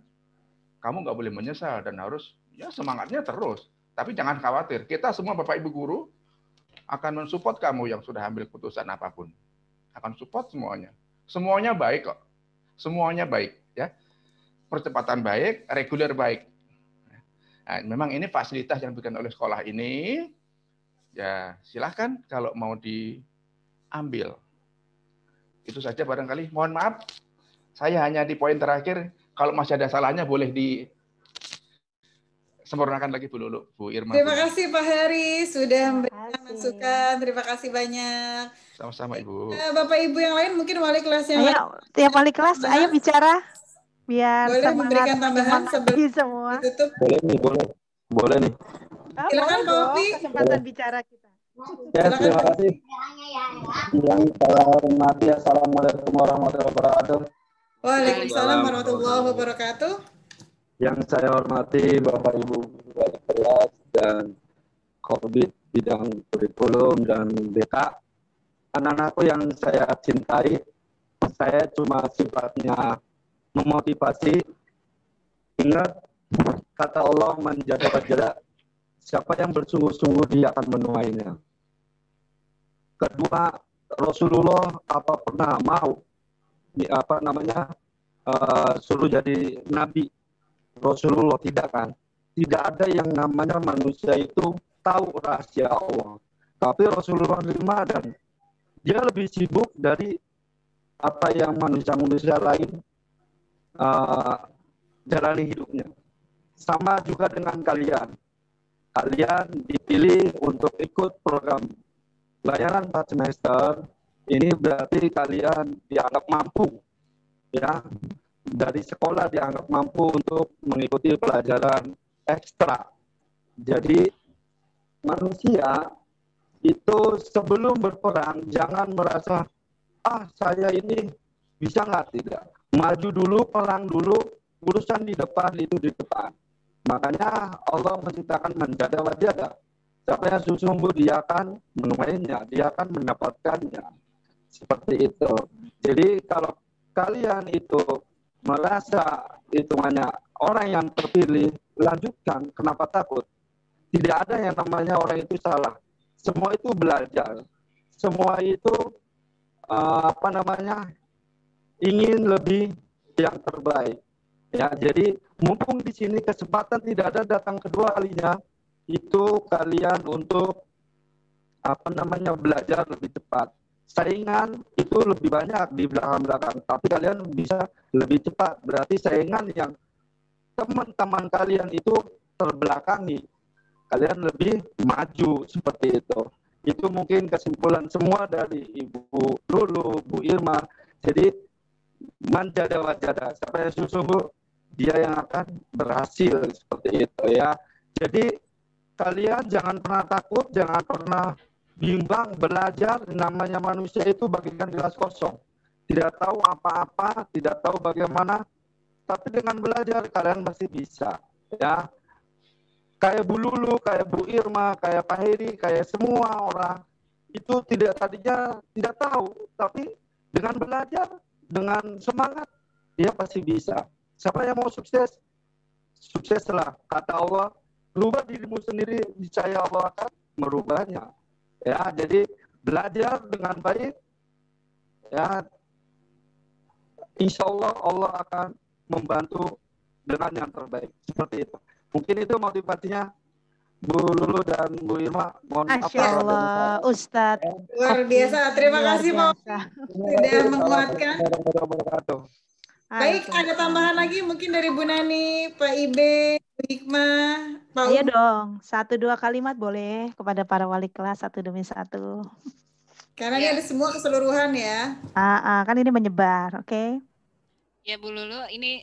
kamu nggak boleh menyesal dan harus ya semangatnya terus. Tapi jangan khawatir, kita semua Bapak Ibu Guru akan mensupport kamu yang sudah ambil keputusan apapun. Akan support semuanya. Semuanya baik kok. Semuanya baik. Ya. Percepatan baik, reguler baik. Nah, memang ini fasilitas yang diberikan oleh sekolah ini. Ya silahkan kalau mau diambil. Itu saja barangkali. Mohon maaf, saya hanya di poin terakhir. Kalau masih ada salahnya boleh sempurnakan lagi Bu Lulu, Bu Irma. Terima kasih Pak Heri sudah memberikan masukan. Terima kasih banyak. Sama-sama Ibu. Bapak Ibu yang lain mungkin wali kelas yang lain. Tiap wali kelas ayo bicara biar boleh semangat memberikan tambahan sebelum semua. ditutup. Boleh nih, boleh nih. Silakan Pak Opi. Kesempatan bicara kita. Ya, terima kasih. Yang saya hormati, Assalamualaikum warahmatullahi wabarakatuh. Waalaikumsalam warahmatullahi wabarakatuh. Yang saya hormati Bapak Ibu wali kelas dan Korbit bidang kurikulum dan BK. Anak-anakku yang saya cintai, saya cuma sifatnya memotivasi. Ingat kata Allah menjaga siapa yang bersungguh-sungguh dia akan menuainya. Kedua, Rasulullah apa pernah mau suruh jadi nabi? Rasulullah tidak kan? Tidak ada yang namanya manusia itu tahu rahasia Allah. Tapi Rasulullah lima dan dia lebih sibuk dari apa yang manusia-manusia lain jalani hidupnya. Sama juga dengan kalian. Kalian dipilih untuk ikut program layanan 4 semester. Ini berarti kalian dianggap mampu, ya, dari sekolah dianggap mampu untuk mengikuti pelajaran ekstra. Jadi manusia itu sebelum berperang jangan merasa saya ini bisa nggak, tidak. Maju dulu, perang dulu, urusan di depan itu di depan. Makanya Allah menciptakan menjada wajada. Siapa yang sungguh dia akan menuainya, dia akan mendapatkannya. Seperti itu. Jadi kalau kalian itu merasa hitungannya orang yang terpilih, lanjutkan. Kenapa takut? Tidak ada yang namanya orang itu salah. Semua itu belajar. Semua itu ingin lebih yang terbaik. Ya, jadi mumpung di sini kesempatan tidak ada datang kedua kalinya, itu kalian untuk belajar lebih cepat. Saingan itu lebih banyak di belakang-belakang, tapi kalian bisa lebih cepat. Berarti saingan yang teman-teman kalian itu terbelakangi, kalian lebih maju seperti itu. Itu mungkin kesimpulan semua dari Ibu Lulu, Bu Irma. Jadi manjada wajada, siapa yang sungguh dia yang akan berhasil seperti itu ya. Jadi kalian jangan pernah takut, jangan pernah bimbang belajar. Namanya manusia itu bagaikan gelas kosong, tidak tahu apa-apa, tidak tahu bagaimana, tapi dengan belajar kalian pasti bisa ya. Kayak Bu Lulu, kayak Bu Irma, kayak Pak Heri, kayak semua orang itu tadinya tidak tahu, tapi dengan belajar, dengan semangat dia pasti bisa. Siapa yang mau sukses, sukseslah. Kata Allah, rubah dirimu sendiri, niscaya Allah akan merubahnya. Ya, jadi belajar dengan baik, ya, insya Allah Allah akan membantu dengan yang terbaik. Seperti itu. Mungkin itu motivasinya Bu Lulu dan Bu Irma. Mohon maaf. Masya Allah, Ustadz. Luar biasa. Terima kasih Pak sudah menguatkan. Baik, ada tambahan lagi mungkin dari Bu Nani, Pak Ibe, Bu Hikmah, Pak Ayo dong, 1-2 kalimat boleh kepada para wali kelas satu demi satu. Karena ini ada semua keseluruhan ya. Kan ini menyebar, oke? Ya Bu Lulu, ini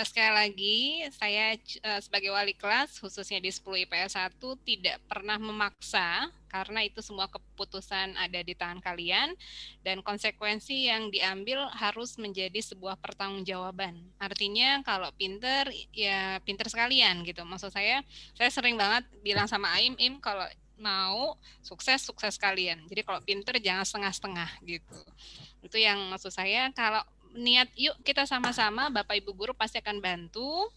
sekali lagi saya sebagai wali kelas khususnya di 10 IPS 1 tidak pernah memaksa karena itu semua keputusan ada di tangan kalian dan konsekuensi yang diambil harus menjadi sebuah pertanggungjawaban. Artinya kalau pinter ya pinter sekalian gitu. Maksud saya sering banget bilang sama Aim kalau mau sukses kalian. Jadi kalau pinter jangan setengah-setengah gitu. Itu yang maksud saya. Kalau niat yuk kita sama-sama, Bapak Ibu guru pasti akan bantu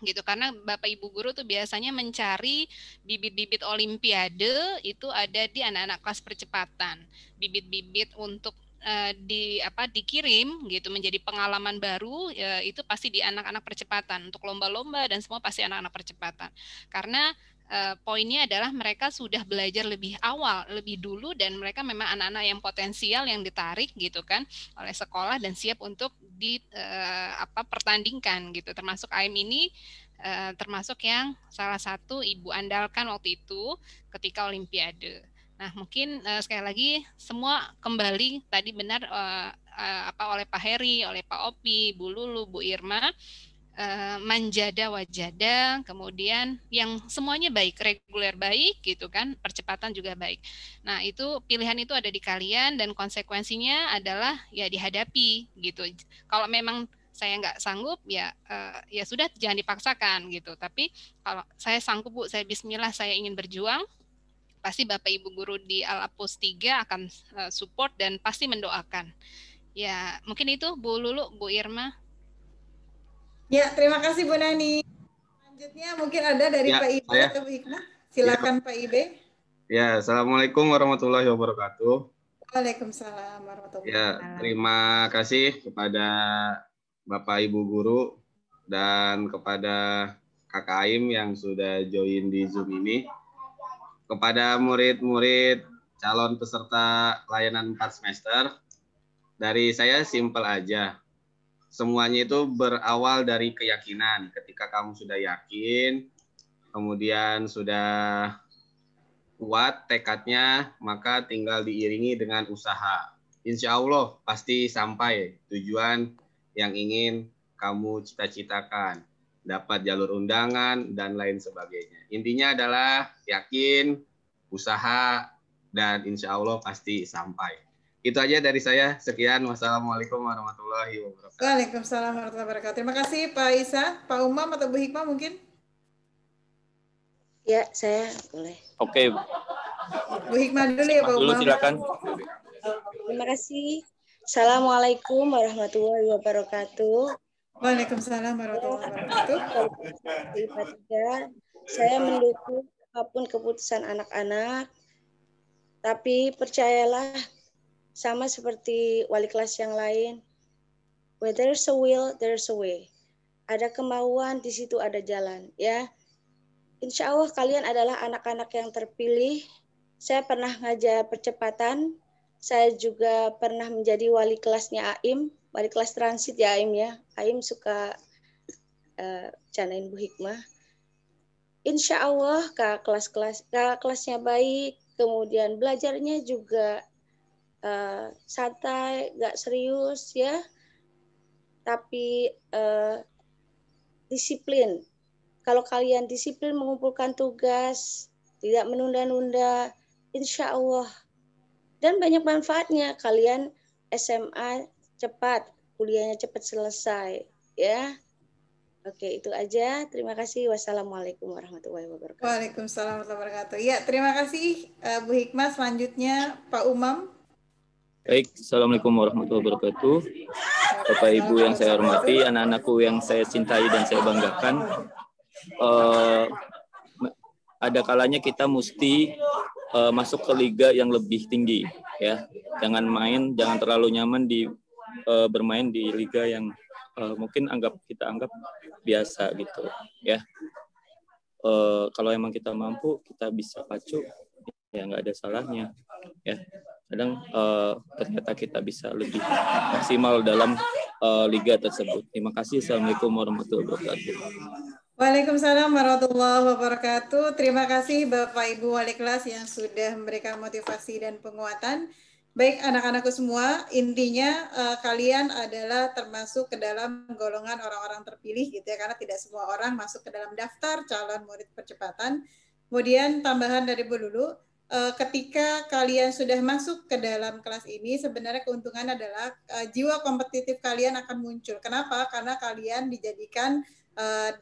gitu, karena Bapak Ibu guru tuh biasanya mencari bibit-bibit olimpiade itu ada di anak-anak kelas percepatan, bibit-bibit untuk dikirim gitu menjadi pengalaman baru ya, itu pasti di anak-anak percepatan untuk lomba-lomba dan semua pasti anak-anak percepatan, karena poinnya adalah mereka sudah belajar lebih awal, lebih dulu, dan mereka memang anak-anak yang potensial yang ditarik gitu kan oleh sekolah dan siap untuk pertandingkan gitu. Termasuk AIM ini termasuk yang salah satu ibu andalkan waktu itu ketika Olimpiade. Nah, mungkin sekali lagi semua kembali tadi benar oleh Pak Heri, oleh Pak Opi, Bu Lulu, Bu Irma, manjada wajada, kemudian yang semuanya baik, reguler baik gitu kan, percepatan juga baik. Nah, itu pilihan itu ada di kalian dan konsekuensinya adalah ya dihadapi gitu. Kalau memang saya nggak sanggup ya ya sudah, jangan dipaksakan gitu. Tapi kalau saya sanggup Bu, saya bismillah, saya ingin berjuang, pasti Bapak Ibu guru di Al-Apus 3 akan support dan pasti mendoakan. Ya, mungkin itu Bu Lulu, Bu Irma. Ya, terima kasih Bu Nani. Selanjutnya mungkin ada dari Pak Ibe atau Bu Hikmah. Silakan Pak Ibe. Ya, Assalamualaikum warahmatullahi wabarakatuh. Waalaikumsalam warahmatullahi wabarakatuh. Ya, terima kasih kepada Bapak Ibu guru dan kepada Kakak Aim yang sudah join di Zoom ini. Kepada murid-murid calon peserta layanan 4 semester, dari saya simpel aja. Semuanya itu berawal dari keyakinan. Ketika kamu sudah yakin, kemudian sudah kuat tekadnya, maka tinggal diiringi dengan usaha. Insya Allah pasti sampai tujuan yang ingin kamu cita-citakan. Dapat jalur undangan, dan lain sebagainya. Intinya adalah yakin, usaha, dan insya Allah pasti sampai. Itu aja dari saya. Sekian. Wassalamualaikum warahmatullahi wabarakatuh. Waalaikumsalam warahmatullahi wabarakatuh. Terima kasih Pak Isa. Pak Umam atau Bu Hikmah mungkin? Ya, saya boleh. Oke. Bu Hikmah dulu ya Pak Umam. Silakan. Terima kasih. Assalamualaikum warahmatullahi wabarakatuh. Waalaikumsalam warahmatullahi wabarakatuh. Saya mendukung apapun keputusan anak-anak, tapi percayalah, sama seperti wali kelas yang lain, where there's a will, there's a way. Ada kemauan, di situ ada jalan. Ya, insya Allah kalian adalah anak-anak yang terpilih. Saya pernah ngajar percepatan. Saya juga pernah menjadi wali kelasnya Aim, wali kelas transit ya Aim ya. Aim suka canain Bu Hikmah. Insya Allah kakak kelasnya baik, kemudian belajarnya juga santai, gak serius ya, tapi disiplin. Kalau kalian disiplin mengumpulkan tugas, tidak menunda-nunda, insya Allah. Dan banyak manfaatnya, kalian SMA cepat, kuliahnya cepat selesai, ya. Oke, itu aja. Terima kasih. Wassalamualaikum warahmatullahi wabarakatuh. Waalaikumsalam warahmatullahi wabarakatuh. Ya, terima kasih Bu Hikmah. Selanjutnya Pak Umam. Baik, Assalamualaikum warahmatullahi wabarakatuh. Bapak Ibu yang saya hormati, anak-anakku yang saya cintai dan saya banggakan. Ada kalanya kita mesti masuk ke liga yang lebih tinggi, ya. Jangan terlalu nyaman bermain di liga yang mungkin kita anggap biasa gitu, ya. Kalau emang kita mampu, kita bisa pacu, ya nggak ada salahnya, ya. Kadang ternyata kita bisa lebih maksimal dalam liga tersebut. Terima kasih. Assalamualaikum warahmatullahi wabarakatuh. Waalaikumsalam warahmatullahi wabarakatuh. Terima kasih Bapak Ibu Wali Kelas yang sudah memberikan motivasi dan penguatan. Baik anak-anakku semua, intinya kalian adalah termasuk ke dalam golongan orang-orang terpilih gitu ya, karena tidak semua orang masuk ke dalam daftar calon murid percepatan. Kemudian tambahan dari Bu Lulu, ketika kalian sudah masuk ke dalam kelas ini, sebenarnya keuntungan adalah jiwa kompetitif kalian akan muncul. Kenapa? Karena kalian dijadikan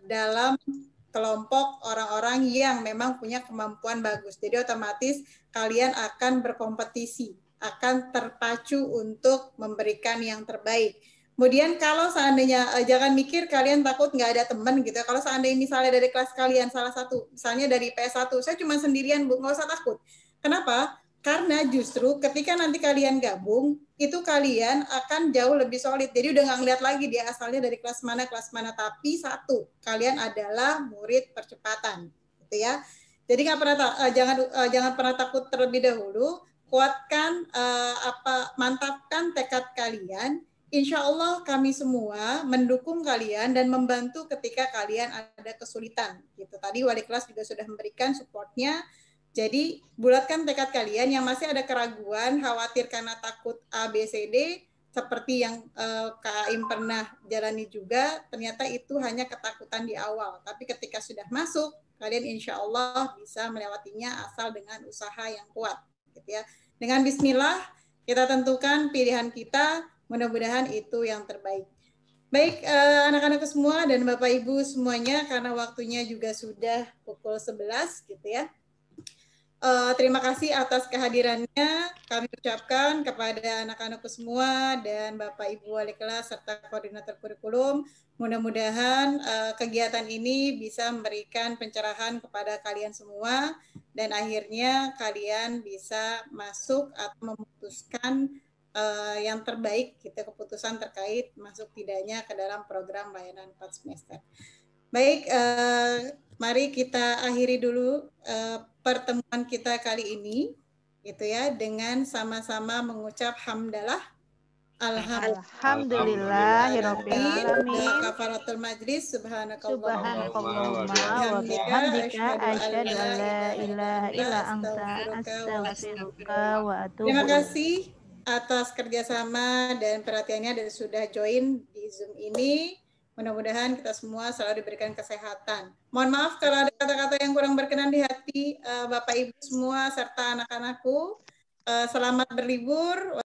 dalam kelompok orang-orang yang memang punya kemampuan bagus. Jadi otomatis kalian akan berkompetisi, akan terpacu untuk memberikan yang terbaik. Kemudian kalau seandainya, jangan mikir kalian takut nggak ada teman gitu. Kalau seandainya misalnya dari kelas kalian salah satu, misalnya dari PS1, saya cuma sendirian Bu, nggak usah takut. Kenapa? Karena justru ketika nanti kalian gabung, itu kalian akan jauh lebih solid. Jadi udah nggak ngeliat lagi dia asalnya dari kelas mana, tapi satu, kalian adalah murid percepatan, gitu ya. Jadi nggak pernah jangan pernah takut terlebih dahulu. Kuatkan mantapkan tekad kalian. insya Allah kami semua mendukung kalian dan membantu ketika kalian ada kesulitan. Gitu. Tadi wali kelas juga sudah memberikan supportnya. Jadi bulatkan tekad kalian yang masih ada keraguan, khawatir karena takut A, B, C, D, seperti yang Kak Aim pernah jalani juga, ternyata itu hanya ketakutan di awal. Tapi ketika sudah masuk, kalian insya Allah bisa melewatinya asal dengan usaha yang kuat. Gitu ya. Dengan bismillah, kita tentukan pilihan kita, mudah-mudahan itu yang terbaik. Baik, anak-anak semua dan Bapak Ibu semuanya, karena waktunya juga sudah pukul 11 gitu ya. Terima kasih atas kehadirannya. Kami ucapkan kepada anak-anakku semua dan Bapak Ibu Wali Kelas serta Koordinator Kurikulum. Mudah-mudahan kegiatan ini bisa memberikan pencerahan kepada kalian semua dan akhirnya kalian bisa masuk atau memutuskan yang terbaik, gitu, keputusan terkait masuk tidaknya ke dalam program layanan 4 semester. Baik, mari kita akhiri dulu pertemuan kita kali ini, gitu ya, dengan sama-sama mengucap hamdalah. Alhamdulillahirabbil alamin. Kafaratul majlis, Subhanakallahumma wa bihamdika asyhadu an la ilaha illa anta astaghfiruka wa atubu Terima ilaik. kasih atas kerjasama dan perhatiannya dan sudah join di Zoom ini. Mudah-mudahan kita semua selalu diberikan kesehatan. Mohon maaf kalau ada kata-kata yang kurang berkenan di hati Bapak Ibu semua serta anak-anakku. Selamat berlibur.